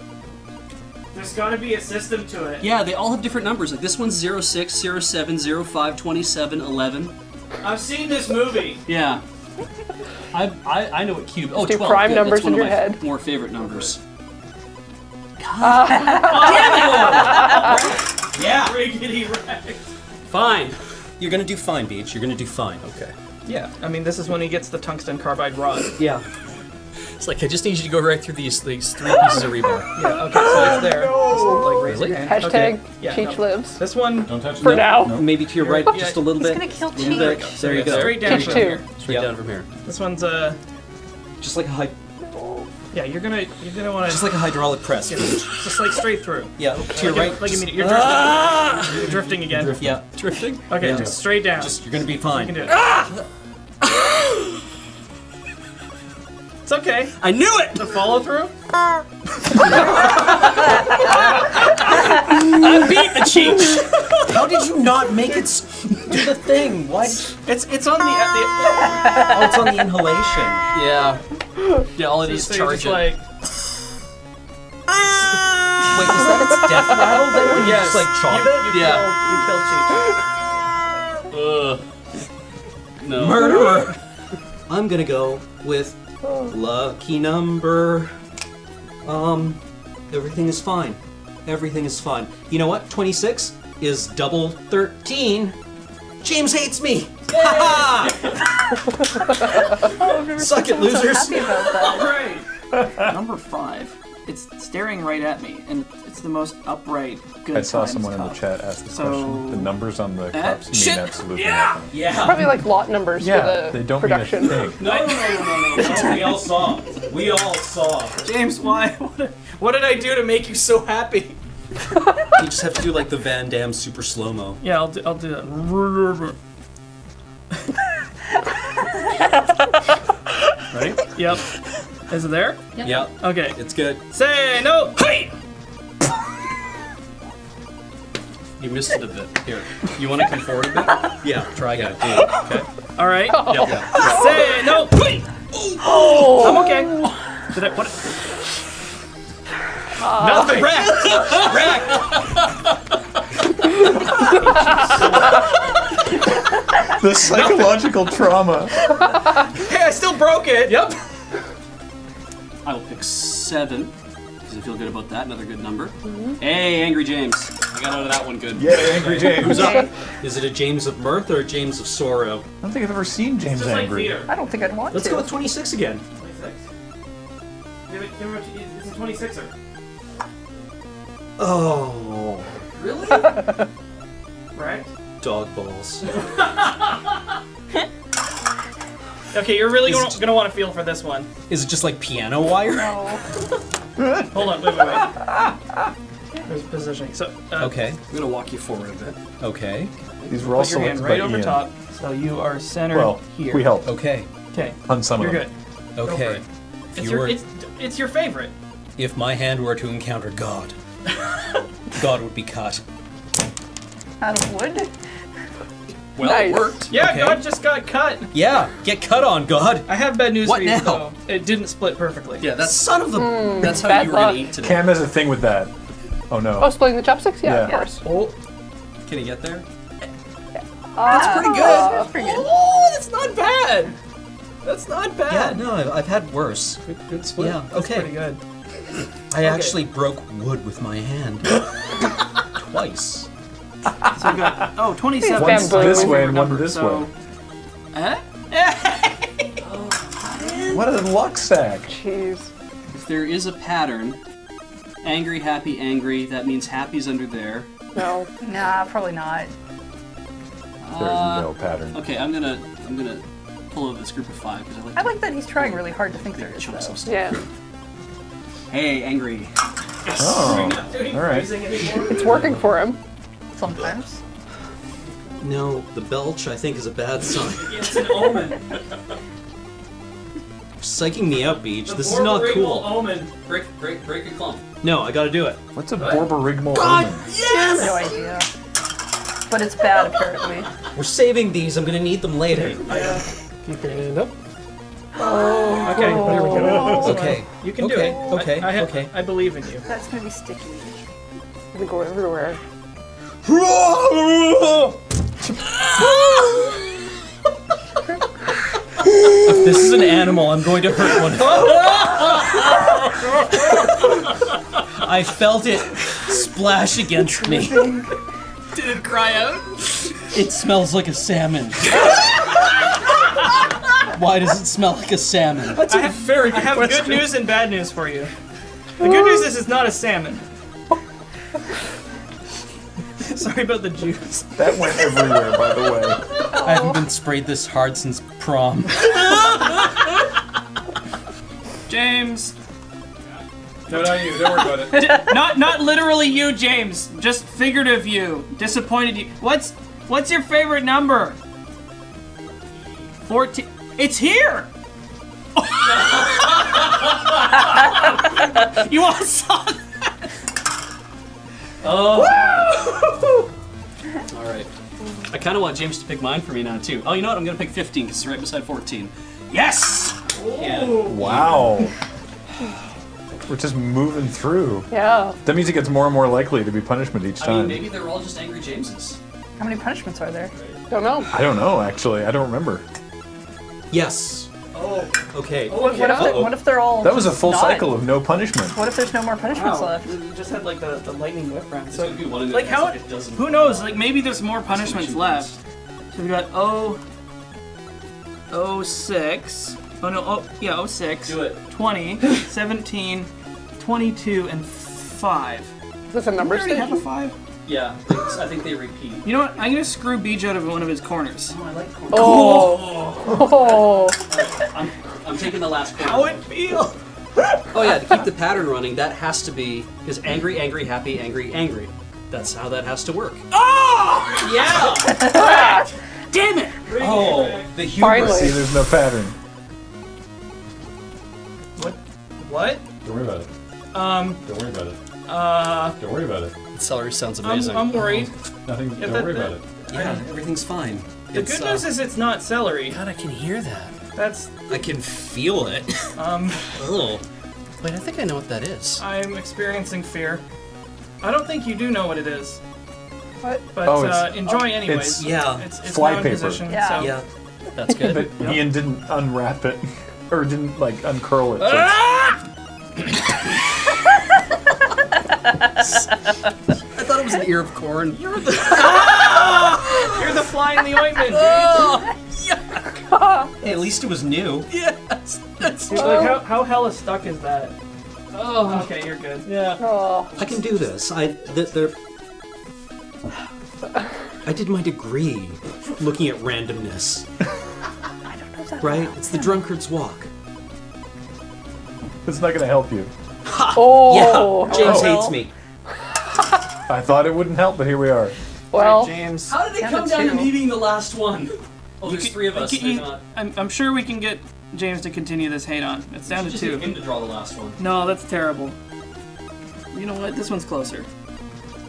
There's gotta be a system to it. Yeah, they all have different numbers. Like this one's 06, 07, 05, 27, 11. I've seen this movie. Yeah. I know what cube. Oh, Do 12. prime Good. numbers That's one in of your my head. more favorite numbers. Yeah. Riggedy rag. Fine. You're gonna do fine, Beach. You're gonna do fine. Okay. Yeah. I mean, this is when he gets the tungsten carbide rod. Yeah. It's like I just need you to go right through these 3 pieces of rebar. Yeah. Okay. So it's there. Just, like, raise your hand. Hashtag Okay. Yeah, Cheech no. lives. This one. Don't touch For it. now. Maybe to your right, Yeah. just a little He's bit. gonna kill Little bit. Cheech. There you go. Straight down Cheech from too. here. Straight Yep. down from here. This one's Just like a Yeah, you're gonna want to. just like a hydraulic press. Just like straight through. Yeah. To your right. Like immediate. You're drifting. You're drifting again. Yeah. Drifting? Okay, Yeah. just straight down. You're gonna be You fine. can do it. It's okay. I knew it! The follow through. I beat the Cheech! How did you not make it do the thing? Why? It's on the. Oh, it's on the inhalation. Yeah. Yeah, all it is So you're charge just it. like. Wait, is that its death rattle then when you just like chop it? You Yeah. kill Cheech. I'm gonna go with lucky number. Everything is fine. Everything is fine. You know what? 26 is double 13. James hates me. Suck it, losers. Happy about that. Right. Number 5. It's staring right at me, and it's the most upright, good I saw times someone in the cup. chat ask the So- question. The numbers on the cups shit. mean absolutely Yeah. nothing. Yeah. Probably like lot numbers Yeah, for the they don't production. mean a thing. No. We all saw. We all saw. James, why? What did I do to make you so happy? You just have to do like the Van Damme super slow-mo. Yeah, I'll do that. Ready? Yep. Is it there? Yep. Okay. It's good. Say no. Hey! You missed it a bit. Here. You want to come forward a bit? Yeah, try again. Okay. All right. Yep. Say no. Hey! Oh. I'm okay. Did I? What? Nothing. The psychological trauma. Hey, I still broke it. Yep. I will pick 7, because I feel good about that. Another good number. Hey, Angry James. I got out of that one good. Yeah, Angry James. Who's up? Is it a James of mirth or a James of sorrow? I don't think I've ever seen James Just like angry. theater. I don't think I'd want Let's to. go with 26 again. 26. Give it it's a 26er. Oh. Really? Right? Dog balls. Okay, you're really gonna want to feel for this one. Is it just like piano wire? No. Hold on, wait. There's positioning. So, Okay. I'm going to walk you forward a bit. Okay. These were all put your hand selected right by over Ian. top, so you are centered Well, here. we helped Okay. Okay. on some You're of them. good. Go for Okay. it. If, It's you your, were, it's your favorite. if my hand were to encounter God, God would be cut. Out of wood? Well, Nice. it worked. Yeah, Okay. God just got cut. Yeah, get cut on, God. I have bad news What for you, now? though. It didn't split perfectly. Yeah, that's son of the. That's how bad you were luck. gonna eat today. Cam has a thing with that. Oh no. Oh, splitting the chopsticks? Yeah, of Yeah. course. Oh, can you get there? That's pretty good. That's pretty good. Oh, that's not bad. That's not Yeah, bad. no, I've had worse. Good split. Yeah, That's okay. pretty good. I actually broke wood with my hand twice. So I got, 27. One's Bamboo. this My way favorite and one number, this so- way. What What a luck sack. Jeez. If there is a pattern, angry, happy, angry, that means happy's under there. No. Nah, probably not. There's no pattern. Okay, I'm gonna pull over this group of 5 because I like I like that he's trying really hard to think there big is, chunks though. of stuff. Yeah. Hey, angry. Oh, all right. It's working for him. Sometimes. No, the belch I think is a bad sign. It's an omen. Psyching me out, Beach. This is The not Borborygmal cool. Omen. Break a clump. No, I gotta do it. What's a Borborygmal God, omen? yes! No idea. But it's bad, apparently. We're saving these. I'm gonna need them later. Keep your hand up. Okay, there we go. Okay. You can do Okay, it. okay, I okay. I believe in you. That's gonna be sticky. It's gonna go everywhere. If this is an animal, I'm going to hurt one of them. I felt it splash against me. Did it cry out? It smells like a salmon. Why does it smell like a salmon? That's a very good question. I have good news and bad news for you. The good news is it's not a salmon. Sorry about the juice. That went everywhere, by the way. I haven't been sprayed this hard since prom. James. No, not you. Don't worry about it. Not literally you, James. Just figurative you. Disappointed you. What's your favorite number? 14. It's here. You all saw that. Oh. All right. I kind of want James to pick mine for me now too. Oh, you know what? I'm gonna pick 15 because it's right beside 14. Yes. Yeah. Wow. We're just moving through. Yeah. That means it gets more and more likely to be punishment each I time. mean, maybe they're all just angry Jameses. How many punishments are there? Don't know. I don't know, actually. I don't remember. Yes. Okay. What if they're all? That was a just full died? cycle of no punishment. What if there's no more punishments Wow. left? We just had like the lightning whip round. So, gonna be one of the like guys how? that it doesn't- Who knows? Like maybe there's more punishments left. So we got 06. Oh no. 06. Do it. 20, 17, 22, and 5. Is this a number Do we already station? have a 5? Yeah, I think they repeat. You know what? I'm gonna screw Beach out of one of his corners. Oh, I like corn. Oh. I'm taking the last corner. How it feel? Oh yeah, to keep the pattern running, that has to be because angry, angry, happy, angry, angry. That's how that has to work. Oh! Yeah! Damn it! Oh, the hubris. Finally. See, there's no pattern. What? Don't worry about it. Don't worry about it. Don't worry about it. Celery sounds amazing. I'm worried. Nothing. Yeah, don't worry about it. Yeah, everything's fine. The good news is it's not celery. God, I can hear that. That's I can feel it. Oh. Wait, I think I know what that is. I'm experiencing fear. I don't think you do know what it is. What? But enjoy anyways. It's It's fly now in paper. position, Yeah. so. Yeah, that's good. But Ian didn't unwrap it, or didn't like uncurl it. So I thought it was an ear of corn. You're the You're the fly in the ointment, dude. Hey, at least it was new. Yes. That's like how hella stuck is that? Oh, okay, you're good. Yeah. Oh. I can do this. I did my degree looking at randomness. I don't know if that. Right? It's the drunkard's walk. it's not going to help you. Oh. Yeah, James Oh. hates me. I thought it wouldn't help, but here we are. Well. James. How did it Down come to down to 2. me being the last one? Oh, there's You can- 3 of us. you can- They're not. I'm sure we can get James to continue this hate on. It's down to Just 2. need him to draw the last one. No, that's terrible. You know what? This one's closer.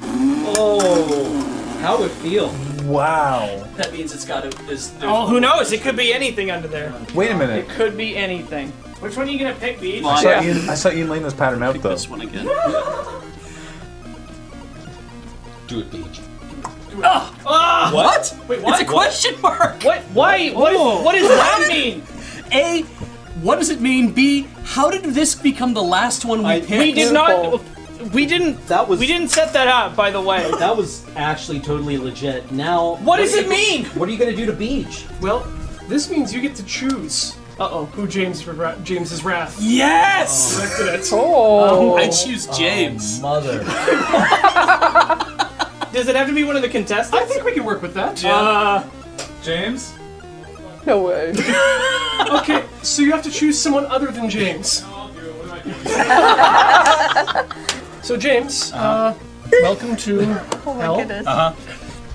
Oh, how it feel? Wow. That means it's got to. Oh, who knows? It could be anything under there. Wait a minute. It could be anything. Which one are you gonna pick, Beach? I saw Ian laying this pattern out, though. This one again. Do it, Beach. What? Wait, what? It's a question mark. What? Why? What does that mean? A, what does it mean? B, how did this become the last one we picked? We did not. We didn't. That was. We didn't set that up, by the way. That was actually totally legit. Now. What does it mean? What are you gonna do to Beach? Well, this means you get to choose. Who James's wrath? Yes. Selected it. Oh. I choose James. Mother. Does it have to be one of the contestants? I think we can work with that. James? No way. Okay, so you have to choose someone other than James. So James, welcome to Hell. Goodness.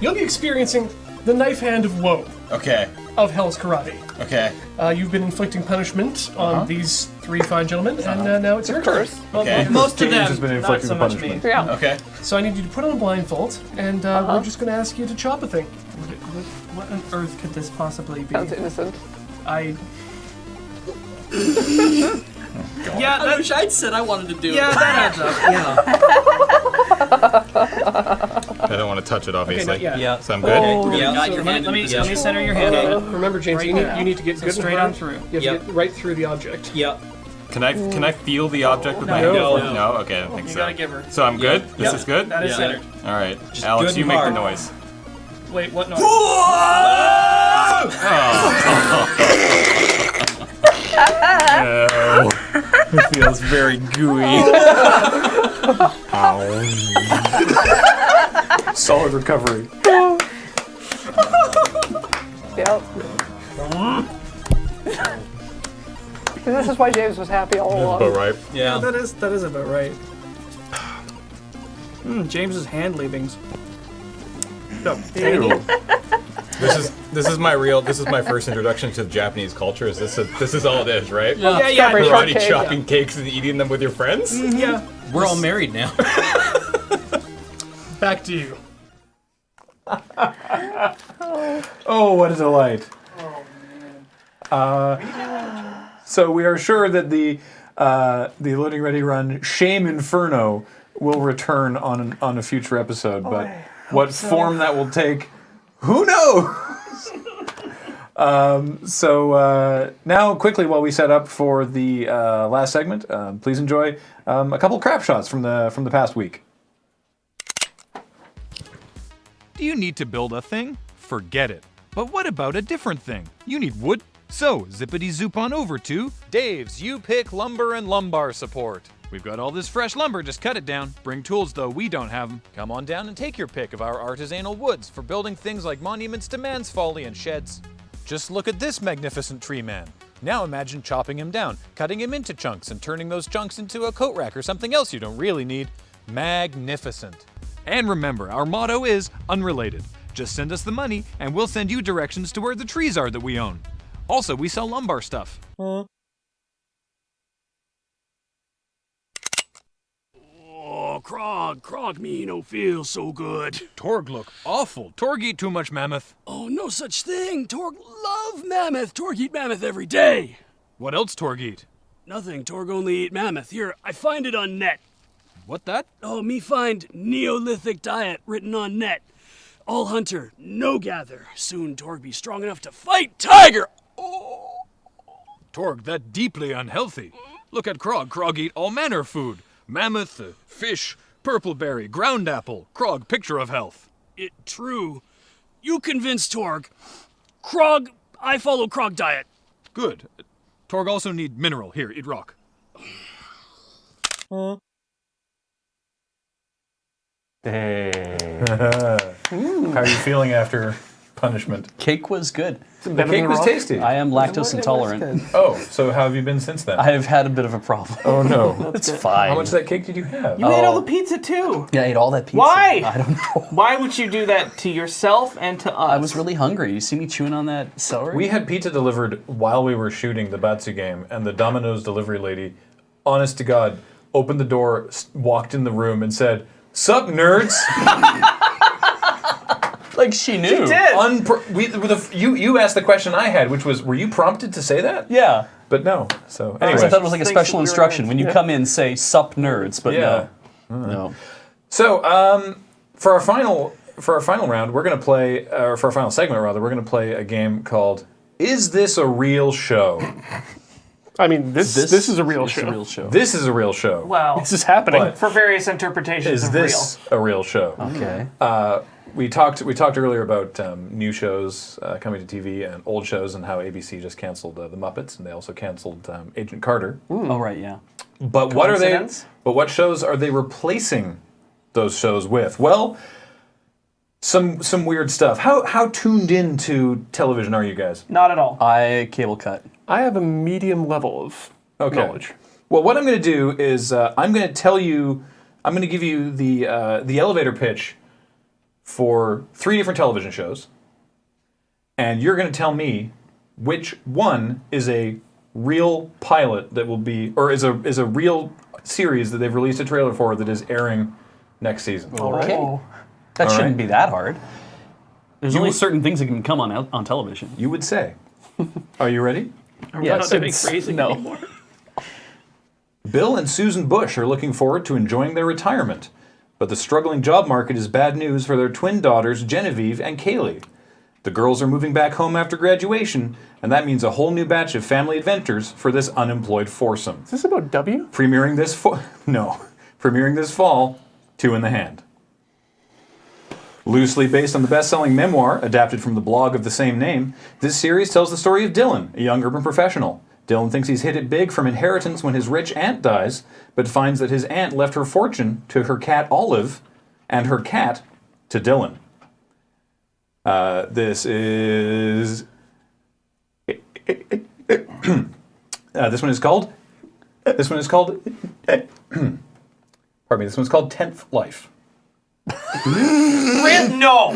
You'll be experiencing the knife hand of woe Okay. of Hell's Karate. Okay. You've been inflicting punishment on these 3 fine gentlemen, and now it's your turn. Okay. Most of James them. has been Not inflicting so the much punishment. me. Yeah. Okay. So I need you to put on a blindfold, and we're just going to ask you to chop a thing. What on earth could this possibly be? Sounds innocent. I. God. Yeah, I wish I'd said I wanted to do it. Yeah, that adds up. Yeah. I don't want to touch it, obviously. Okay, no, Yeah. So I'm good. Oh, Yeah. Got your hand let me in position. center your hand. Remember, James, Right you need, now. you need to get So good and straight hard. on through. You have Yep. to get right through the object. Yep. Can I feel the object with my No. hand? No. Okay, I don't think You so. gotta give her. So I'm good. This Yep. is good. That is Yeah. centered. All right, Just Alex, good you and make hard. the noise. Wait, what noise? No. It feels very gooey. Ow. Solid recovery. Yep. This is why James was happy all along. About right. Yeah, that is about right. James's hand leavings. No, Ew. This is my first introduction to the Japanese culture. This is all it is, right? Yeah, Strawberry You're already shortcake. chopping cakes and eating them with your friends? Yeah. We're all married now. Back to you. Oh, what a delight. So we are sure that the Loading Ready Run Shame Inferno will return on a future episode, but what form that will take, who knows? Now, quickly, while we set up for the last segment, please enjoy a couple Crapshots from the past week. Do you need to build a thing? Forget it. But what about a different thing? You need wood? So, zippity zoop on over to Dave's You Pick Lumber and Lumbar Support. We've got all this fresh lumber, just cut it down. Bring tools though, we don't have them. Come on down and take your pick of our artisanal woods for building things like monuments to man's folly and sheds. Just look at this magnificent tree man. Now imagine chopping him down, cutting him into chunks, and turning those chunks into a coat rack or something else you don't really need. Magnificent. And remember, our motto is unrelated. Just send us the money, and we'll send you directions to where the trees are that we own. Also, we sell lumbar stuff. Oh, Krog me no feel so good. Torg look awful. Torg eat too much mammoth. Oh, no such thing. Torg love mammoth. Torg eat mammoth every day. What else Torg eat? Nothing. Torg only eat mammoth. Here, I find it on net. What that? Oh, me find Neolithic diet written on net. All hunter, no gather. Soon Torg be strong enough to fight tiger. Oh. Torg, that deeply unhealthy. Look at Krog. Krog eat all manner food. Mammoth, fish, purpleberry, ground apple. Krog, picture of health. It true. You convince Torg. Krog, I follow Krog diet. Good. Torg also need mineral. Here, eat rock. Hey. How are you feeling after punishment? Cake was good. The cake was tasty. I am lactose intolerant. Oh, so how have you been since then? I have had a bit of a problem. Oh no. It's fine. How much of that cake did you have? You ate all the pizza too. Yeah, I ate all that pizza. Why? I don't know. Why would you do that to yourself and to us? I was really hungry. You see me chewing on that celery? We had pizza delivered while we were shooting the Batsu game, and the Domino's delivery lady, honest to God, opened the door, walked in the room, and said, "Sup, nerds?" Like she knew. She did. You asked the question I had, which was, were you prompted to say that? Yeah. But no. So anyway. I thought it was like a special instruction. When you come in, say, "Sup, nerds," but Yeah. no. So for our final round, we're going to play, or for our final segment rather, we're going to play a game called "Is This a Real Show?" I mean, this is a real show. This is a real show. Well, This is happening. But for various interpretations is of this a real show? Okay. We talked earlier about new shows coming to TV and old shows, and how ABC just canceled the Muppets, and they also canceled Agent Carter. Oh right, yeah. But what are they? Coincidence? But what shows are they replacing those shows with? Well, some weird stuff. How tuned into television are you guys? Not at all. I cable cut. I have a medium level of knowledge. Well, what I'm going to do is I'm going to tell you. I'm going to give you the elevator pitch for 3 different television shows, and you're going to tell me which one is a real pilot that will be, or is a real series that they've released a trailer for that is airing next season. Okay. That shouldn't be that hard. There's only certain things that can come on television. You would say. Are you ready? I'm not doing phrasing no. anymore. Bill and Susan Bush are looking forward to enjoying their retirement, but the struggling job market is bad news for their twin daughters, Genevieve and Kaylee. The girls are moving back home after graduation, and that means a whole new batch of family adventures for this unemployed foursome. Is this about W? Premiering this fall, Two in the Hand. Loosely based on the best-selling memoir adapted from the blog of the same name, this series tells the story of Dylan, a young urban professional. Dylan thinks he's hit it big from inheritance when his rich aunt dies, but finds that his aunt left her fortune to her cat Olive, and her cat to Dylan. This one is called 10th Life. No.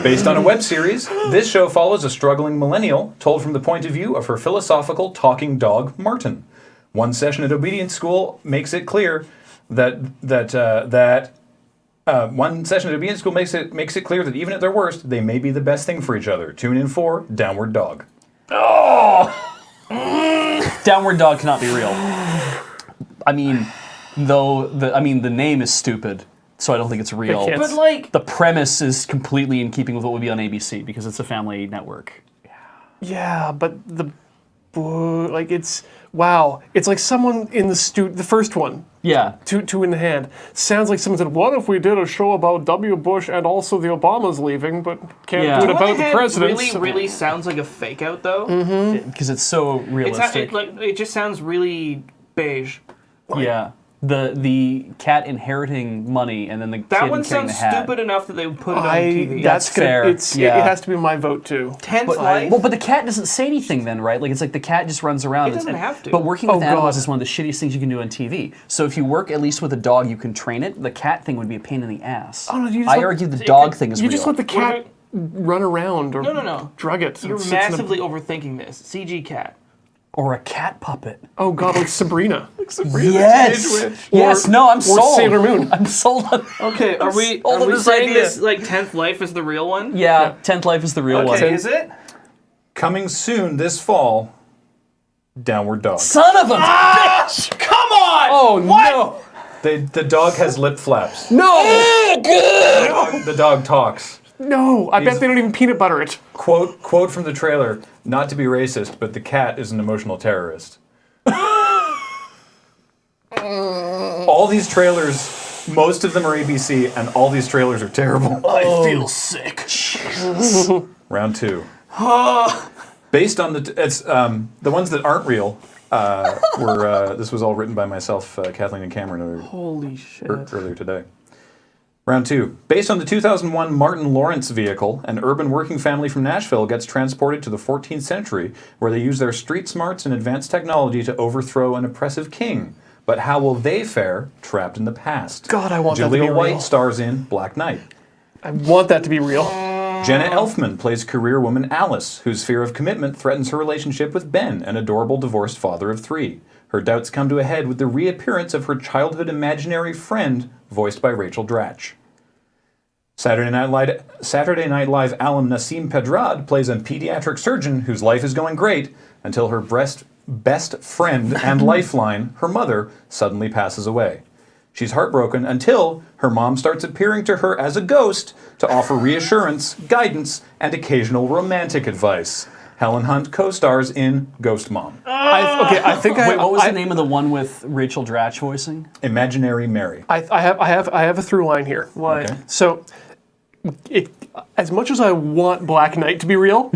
Based on a web series, this show follows a struggling millennial told from the point of view of her philosophical talking dog, Martin. One session at obedience school makes it clear that even at their worst, they may be the best thing for each other. Tune in for Downward Dog. Oh! Downward Dog cannot be real. I mean, the name is stupid, so I don't think it's real. But like, the premise is completely in keeping with what would be on ABC because it's a family network. Yeah, but like it's wow. It's like someone in the first one. Yeah. Two in the hand. Sounds like someone said, "What if we did a show about W. Bush and also the Obamas leaving, but can't do it about the presidents?" Really sounds like a fake out though. Because it's so realistic. It just sounds really beige. Yeah. The cat inheriting money and then the That kid one carrying sounds the hat. stupid enough that they would put it on TV. That's fair. It has to be my vote too. 10th life? Well, but the cat doesn't say anything then, right? Like it's like the cat just runs around. It doesn't have to. But working with animals is one of the shittiest things you can do on TV. So if you work at least with a dog, you can train it. The cat thing would be a pain in the ass. Oh, no, you just I let- argue the dog thing is You real. just let the cat run around or No. drug it. You're It sits in a- massively overthinking this. CG cat. Or a cat puppet. Oh God, like Sabrina. Like Sabrina Yes. the Teenage Witch. Yes. No, I'm sold. Or Sailor Moon. I'm sold on. Okay, are we sold on this saying idea. this like 10th life is the real one? Yeah, 10th Life is the real one. Okay, is it? Coming soon this fall, Downward Dog. Son of a bitch! Come on! Oh no! The dog has lip flaps. No! The dog talks. No! I bet they don't even peanut butter it. Quote from the trailer, not to be racist, but the cat is an emotional terrorist. All these trailers, most of them are ABC, and all these trailers are terrible. I feel sick. Round 2. Based on the ones that aren't real were this was all written by myself, Kathleen and Cameron Holy shit. earlier today. Round 2. Based on the 2001 Martin Lawrence vehicle, an urban working family from Nashville gets transported to the 14th century, where they use their street smarts and advanced technology to overthrow an oppressive king. But how will they fare trapped in the past? God, I want that to be Julia real. White stars in Black Knight. I want that to be real. Jenna Elfman plays career woman Alice, whose fear of commitment threatens her relationship with Ben, an adorable divorced father of 3. Her doubts come to a head with the reappearance of her childhood imaginary friend, voiced by Rachel Dratch. Saturday Night Live alum Nassim Pedrad plays a pediatric surgeon whose life is going great until her best friend and lifeline, her mother, suddenly passes away. She's heartbroken until her mom starts appearing to her as a ghost to offer reassurance, guidance, and occasional romantic advice. Helen Hunt co-stars in Ghost Mom. Wait, what was the name of the one with Rachel Dratch voicing? Imaginary Mary. I have a through line here. What? Okay. So, as much as I want Black Knight to be real,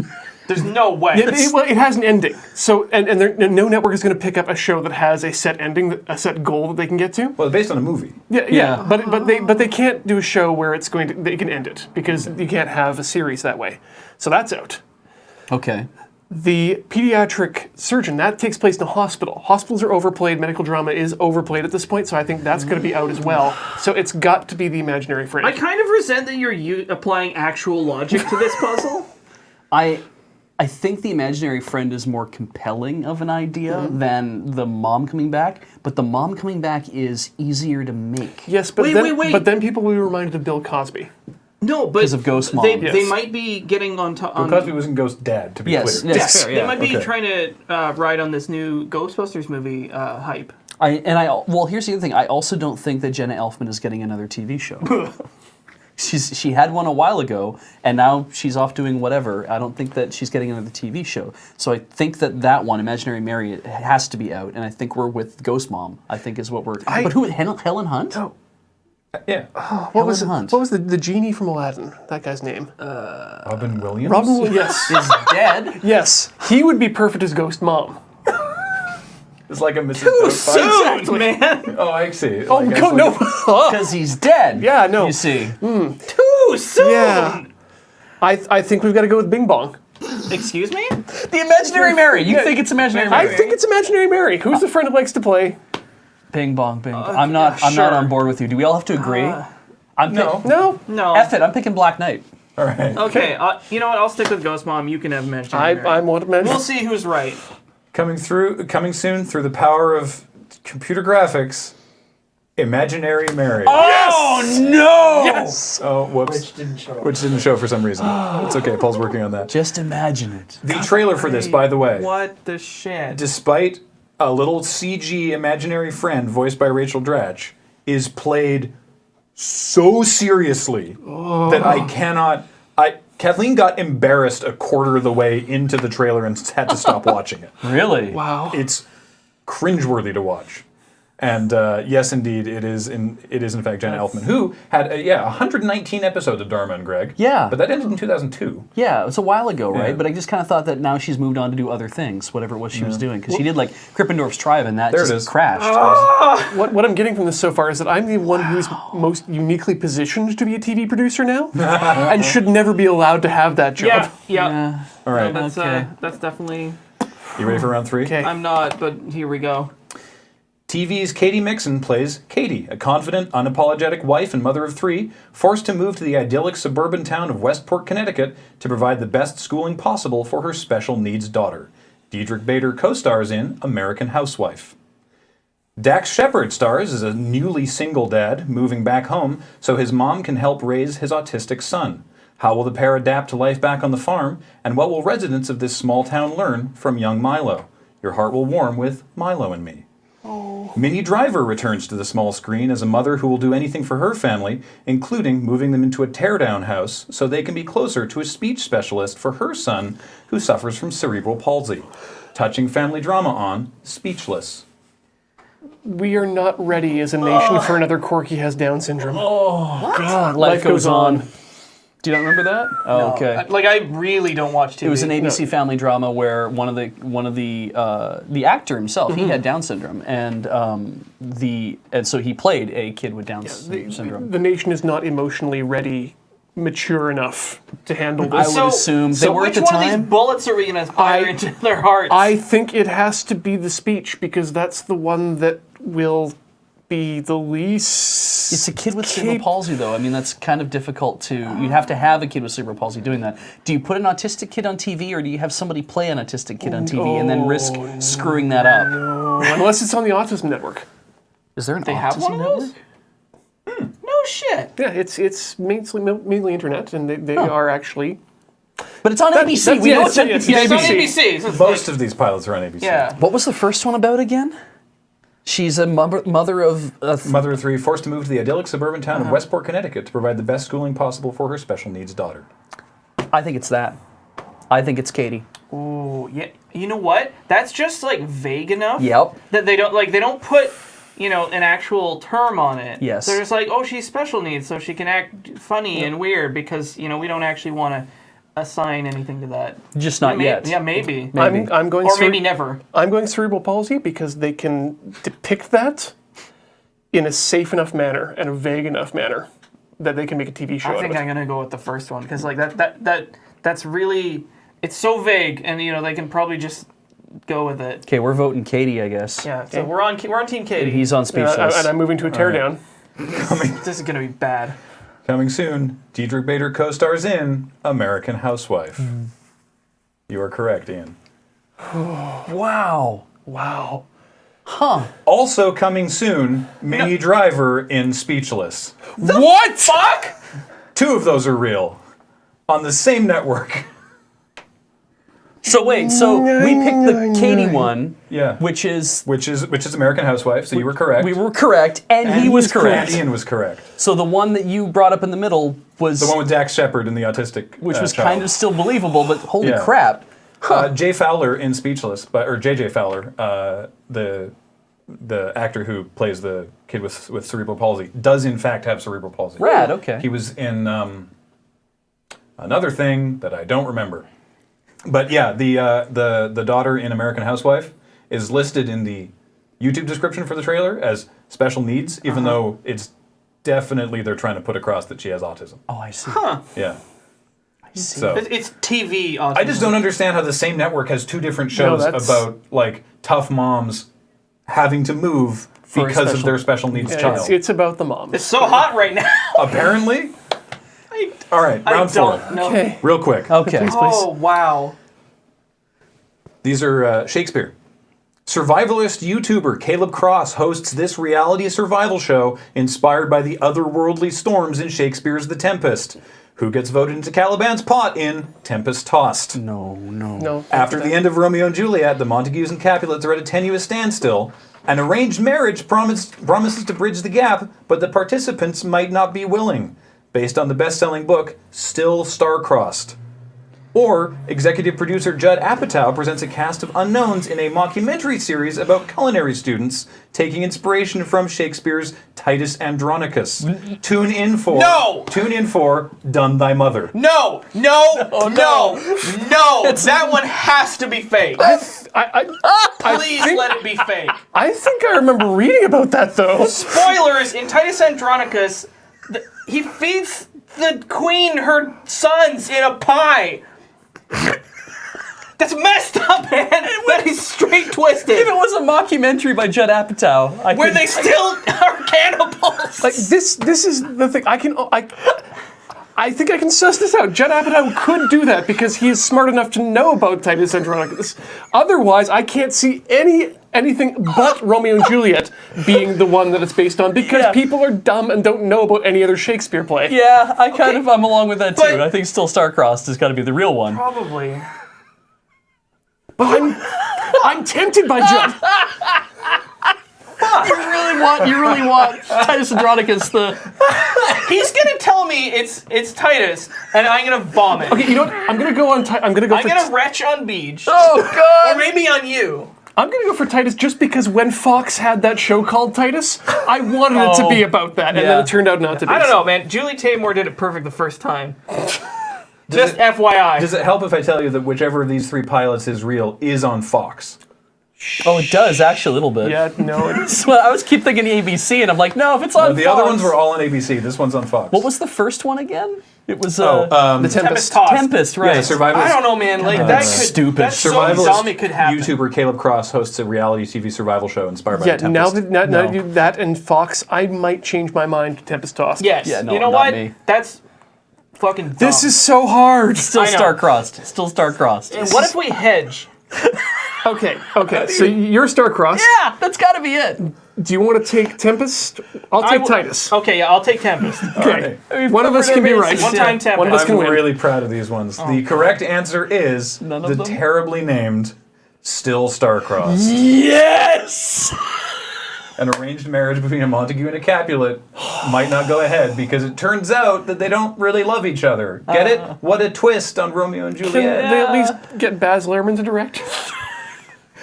There's no way. it has an ending. So, and no network is going to pick up a show that has a set ending, a set goal that they can get to. Well, based on a movie. Yeah. But they can't do a show where they can end it because you can't have a series that way. So that's out. Okay. The pediatric surgeon, that takes place in a hospital. Hospitals are overplayed. Medical drama is overplayed at this point, so I think that's going to be out as well. So it's got to be the imaginary friend. I kind of resent that you're applying actual logic to this puzzle. I think the imaginary friend is more compelling of an idea than the mom coming back, but the mom coming back is easier to make. Yes, but Wait. But then people will be reminded of Bill Cosby. No, but Because of Ghost Mom. They might be getting on top. Bill Cosby wasn't Ghost Dad, to be clear. Yes, fair, They might be Okay. trying to ride on this new Ghostbusters movie hype. Well, here's the other thing. I also don't think that Jenna Elfman is getting another TV show. She had one a while ago, and now she's off doing whatever. I don't think that she's getting another TV show. So I think that one, Imaginary Mary, has to be out, and I think we're with Ghost Mom. I think is what we're. But who? Helen Hunt? Oh. Yeah. What was Hunt. What was the genie from Aladdin? That guy's name. Robin Williams? Robin Williams. Yes. Is dead. Yes. He would be perfect as Ghost Mom. It's like a Mrs. Too Doubtfire. soon, man. Oh, I see. Oh, Like, God, no. Because he's dead. Yeah, no. You see. Too soon. Yeah. I think we've got to go with Bing Bong. Excuse me? The Imaginary Mary. You think it's Imaginary Mary? I think it's Imaginary Mary. Who's the friend who likes to play? Bing bong, bing bong. I'm not on board with you. Do we all have to agree? No. F it. I'm picking Black Knight. All right. Okay, you know what? I'll stick with Ghost Mom. You can have Imaginary Mary. I want Imaginary. We'll see who's right. Coming soon through the power of computer graphics, Imaginary Mary. Oh no! Yes. Oh, whoops. Which didn't show for some reason. It's okay. Paul's working on that. Just imagine it. The trailer for this, by the way, What the shit? despite a little CG imaginary friend voiced by Rachel Dratch, is played so seriously that I cannot. Kathleen got embarrassed a quarter of the way into the trailer and had to stop watching it. Really? Wow. It's cringeworthy to watch. And yes, indeed, it is in fact Jenna Elfman, who had 119 episodes of Dharma and Greg. Yeah. But that ended in 2002. Yeah, it was a while ago, right? Yeah. But I just kind of thought that now she's moved on to do other things, whatever it was she was doing. Because she did like Krippendorf's Tribe, and that There it just is. crashed. What I'm getting from this so far is that I'm the one who's most uniquely positioned to be a TV producer now, and should never be allowed to have that job. Yeah. All right. No, that's definitely. You ready for round 3? Okay. I'm not, but here we go. TV's Katie Mixon plays Katie, a confident, unapologetic wife and mother of 3, forced to move to the idyllic suburban town of Westport, Connecticut to provide the best schooling possible for her special needs daughter. Diedrich Bader co-stars in American Housewife. Dax Shepard stars as a newly single dad moving back home so his mom can help raise his autistic son. How will the pair adapt to life back on the farm, and what will residents of this small town learn from young Milo? Your heart will warm with Milo and Me. Minnie Driver returns to the small screen as a mother who will do anything for her family, including moving them into a teardown house so they can be closer to a speech specialist for her son who suffers from cerebral palsy. Touching family drama on Speechless. We are not ready as a nation for another Corky has Down syndrome. Oh, God, life goes on. Do you not remember that? Oh, okay. Like I really don't watch TV. It was an ABC family drama where one of the actor himself, he had Down syndrome, and so he played a kid with Down syndrome. The nation is not emotionally ready, mature enough to handle this. I would assume they were at the which one of time. these bullets are we going to fire into their hearts? I think it has to be the speech because that's the one that will be the least. It's a kid with cerebral palsy, though. I mean, that's kind of difficult to. You'd have to have a kid with cerebral palsy doing that. Do you put an autistic kid on TV, or do you have somebody play an autistic kid on TV and then risk screwing that up? No, unless it's on the Autism Network. Is there an They Autism have one of Network? those? No shit. Yeah, it's mainly internet, and they are actually. But it's on ABC. We know it's on Yeah, it's on ABC. So it's Most of these pilots are on ABC. Yeah. What was the first one about again? She's a mother of... Mother of 3, forced to move to the idyllic suburban town of Westport, Connecticut to provide the best schooling possible for her special needs daughter. I think it's that. I think it's Katie. Ooh, yeah. You know what? That's just like vague enough. Yep. That they don't put an actual term on it. Yes. They're just like, oh, she's special needs, so she can act funny and weird because we don't actually want to assign anything to that. Just not yet. Yeah, maybe. I'm going. Or maybe never. I'm going cerebral palsy because they can depict that in a safe enough manner and a vague enough manner that they can make a TV show. I think I'm gonna go with the first one because like that's really it's so vague and they can probably just go with it. Okay, we're voting Katie, I guess. Yeah, so we're on Team Katie. He's on Speechless. And I'm moving to a teardown. This is gonna be bad. Coming soon, Diedrich Bader co-stars in American Housewife. You are correct, Ian. Wow. Huh. Also coming soon, Minnie Driver in Speechless. What? Fuck? 2 of those are real. On the same network. So wait, so we picked the Katie one, Yeah. which is American Housewife, so you were correct. we were correct, and he was correct. Ian was correct. So the one that you brought up in the middle was The one with Dax Shepard and the autistic which was child. kind of still believable, but holy Yeah. crap. Jay Fowler in Speechless, or JJ Fowler, the actor who plays the kid with cerebral palsy, does in fact have cerebral palsy. Rad, okay. He was in another thing that I don't remember. But yeah, the daughter in American Housewife is listed in the YouTube description for the trailer as special needs, even though it's definitely they're trying to put across that she has autism. Oh, I see. Huh. Yeah. see. So It's TV autism. I just don't understand how the same network has 2 different shows about like tough moms having to move because of their special needs child. It's about the mom. It's so hot right now. Apparently. All right, round 4. Okay. Real quick. Okay. Please. Oh wow. These are Shakespeare. Survivalist YouTuber Caleb Cross hosts this reality survival show inspired by the otherworldly storms in Shakespeare's The Tempest. Who gets voted into Caliban's pot in Tempest Tossed? No. After the end of Romeo and Juliet, the Montagues and Capulets are at a tenuous standstill. An arranged marriage promises to bridge the gap, but the participants might not be willing. based on the best-selling book Still Star-Crossed. Or executive producer Judd Apatow presents a cast of unknowns in a mockumentary series about culinary students taking inspiration from Shakespeare's Titus Andronicus. Tune in for Done Thy Mother. No! That one has to be fake. Please let it be fake. I think I remember reading about that, though. Spoilers, in Titus Andronicus, he feeds the queen her sons in a pie. That's messed up, man. That is straight twisted. If it was a mockumentary by Judd Apatow, where they still are cannibals. Like this is the thing. I think I can suss this out. Judd Apatow could do that because he is smart enough to know about Titus Andronicus. Otherwise, I can't see anything but Romeo and Juliet being the one that it's based on because people are dumb and don't know about any other Shakespeare play. Yeah, I'm along with that too. I think Still Star-Crossed has got to be the real one. Probably. But I'm tempted by Judd. You really want Titus Andronicus He's gonna tell me it's Titus, and I'm gonna vomit. Okay, you know what? I'm gonna retch on Beach. Oh God! Or maybe on you. I'm gonna go for Titus just because when Fox had that show called Titus, I wanted it to be about that, and then it turned out not to be. I don't know, man. Julie Taymor did it perfect the first time. Just FYI. Does it help if I tell you that whichever of these 3 pilots is real is on Fox? Oh, it does actually a little bit. Yeah, no. Well, I was keep thinking ABC, and I'm like, no, if it's on the Fox. other ones were all on ABC. This one's on Fox. What was the first one again? It was the Tempest. Tossed. Tempest, right? Yeah, Survivalist. I don't know, man. Like that could stupid. That's so Survivalist dumb it could happen. YouTuber Caleb Cross hosts a reality TV survival show inspired by Yeah, Tempest. now that you do that and Fox, I might change my mind to Tempest Tossed. Yes. Yeah, no, you know not what? me. That's fucking dumb. This is so hard. Still Star-Crossed. Still Star-Crossed. And what if we hedge? Okay. So you're Star-Crossed. Yeah, that's got to be it. Do you want to take Tempest? I'll take Titus. Okay, yeah, I'll take Tempest. Okay. One of us can be right. One time Tempest. One of us can I'm win. really proud of these ones. The correct answer is the terribly named Still Star-Crossed. Yes! An arranged marriage between a Montague and a Capulet might not go ahead because it turns out that they don't really love each other. Get it? What a twist on Romeo and Juliet. Can they at least get Baz Luhrmann to direct?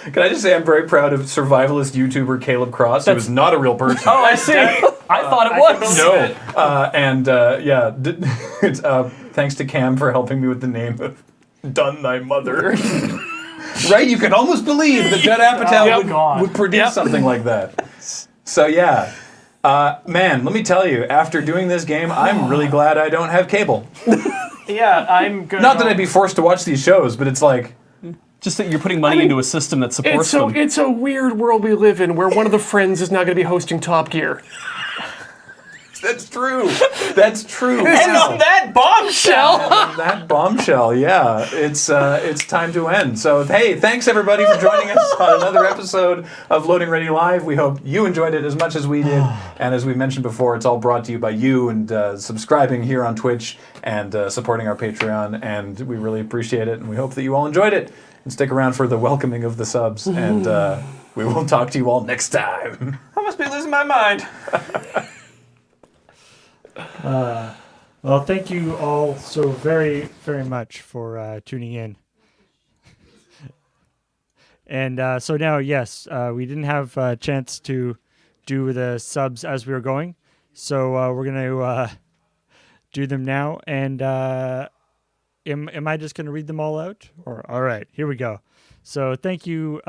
Can I just say I'm very proud of survivalist YouTuber Caleb Cross, who is not a real person. Oh, I see. I thought it was. It's thanks to Cam for helping me with the name of Done Thy Mother. Right? You can almost believe that Judd Apatow would produce something like that. So yeah. Man, let me tell you, after doing this game, I'm really glad I don't have cable. Yeah, I'm good. Not that I'd be forced to watch these shows, but it's like... Just that you're putting money into a system that supports them. It's a weird world we live in where one of the friends is now going to be hosting Top Gear. That's true. That's true. And on that bombshell. Yeah. It's time to end. So, hey, thanks everybody for joining us on another episode of Loading Ready Live. We hope you enjoyed it as much as we did. And as we mentioned before, it's all brought to you by you and subscribing here on Twitch and supporting our Patreon. And we really appreciate it. And we hope that you all enjoyed it. And stick around for the welcoming of the subs. And we will talk to you all next time. I must be losing my mind. Well, thank you all so very, very much for tuning in. And so now, yes, we didn't have a chance to do the subs as we were going. So we're going to do them now. And am I just going to read them all out? All right, here we go. So thank you,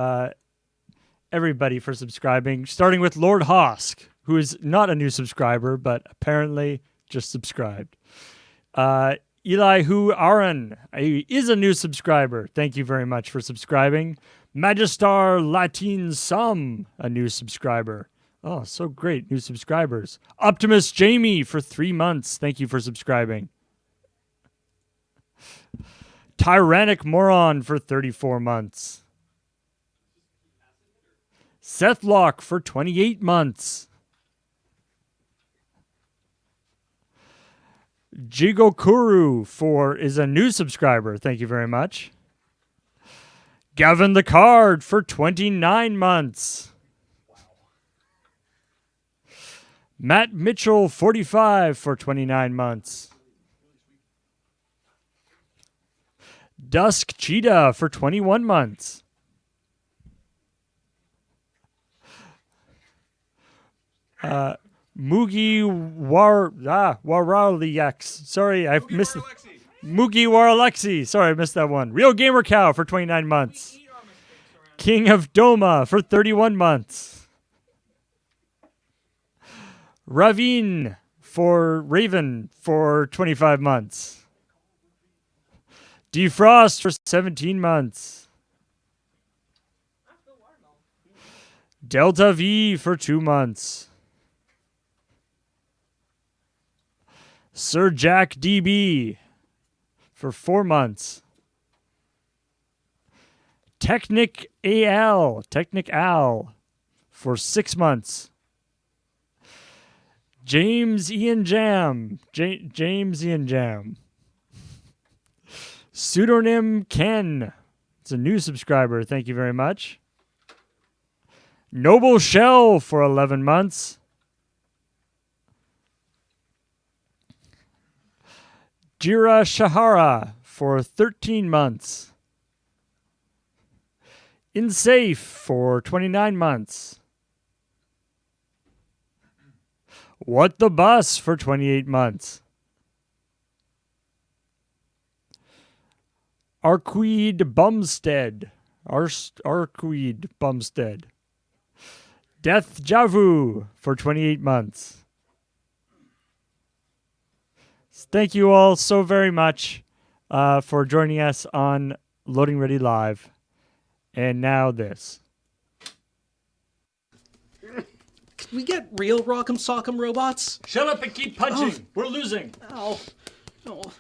everybody, for subscribing, starting with Lord Hosk, who is not a new subscriber, but apparently just subscribed. Elihu Aaron is a new subscriber. Thank you very much for subscribing. Magistar Latin Sum, a new subscriber. Oh, so great, new subscribers. Optimus Jamie for 3 months. Thank you for subscribing. Tyrannic Moron for 34 months. Sethlock for 28 months. Jigokuru is a new subscriber. Thank you very much. Gavin the Card for 29 months. Matt Mitchell, 45, for 29 months. Dusk Cheetah for 21 months. Moogie Waraliax. Sorry, I missed it. Moogie Waralexi. Sorry, I missed that one. Real Gamer Cow for 29 months. King of Doma for 31 months. Raven for 25 months. Defrost for 17 months. Delta V for 2 months. Sir Jack DB for 4 months. Technic Al for 6 months. James Ian Jam. Pseudonym Ken. It's a new subscriber. Thank you very much. Noble Shell for 11 months. Jira Shahara for 13 months. Insafe for 29 months. What the Bus for 28 months. Arqueed Bumstead. Death Javu for 28 months. Thank you all so very much for joining us on Loading Ready Live. And now this. Can we get real Rock'em Sock'em robots? Shut up and keep punching. We're losing. Ow. Oh.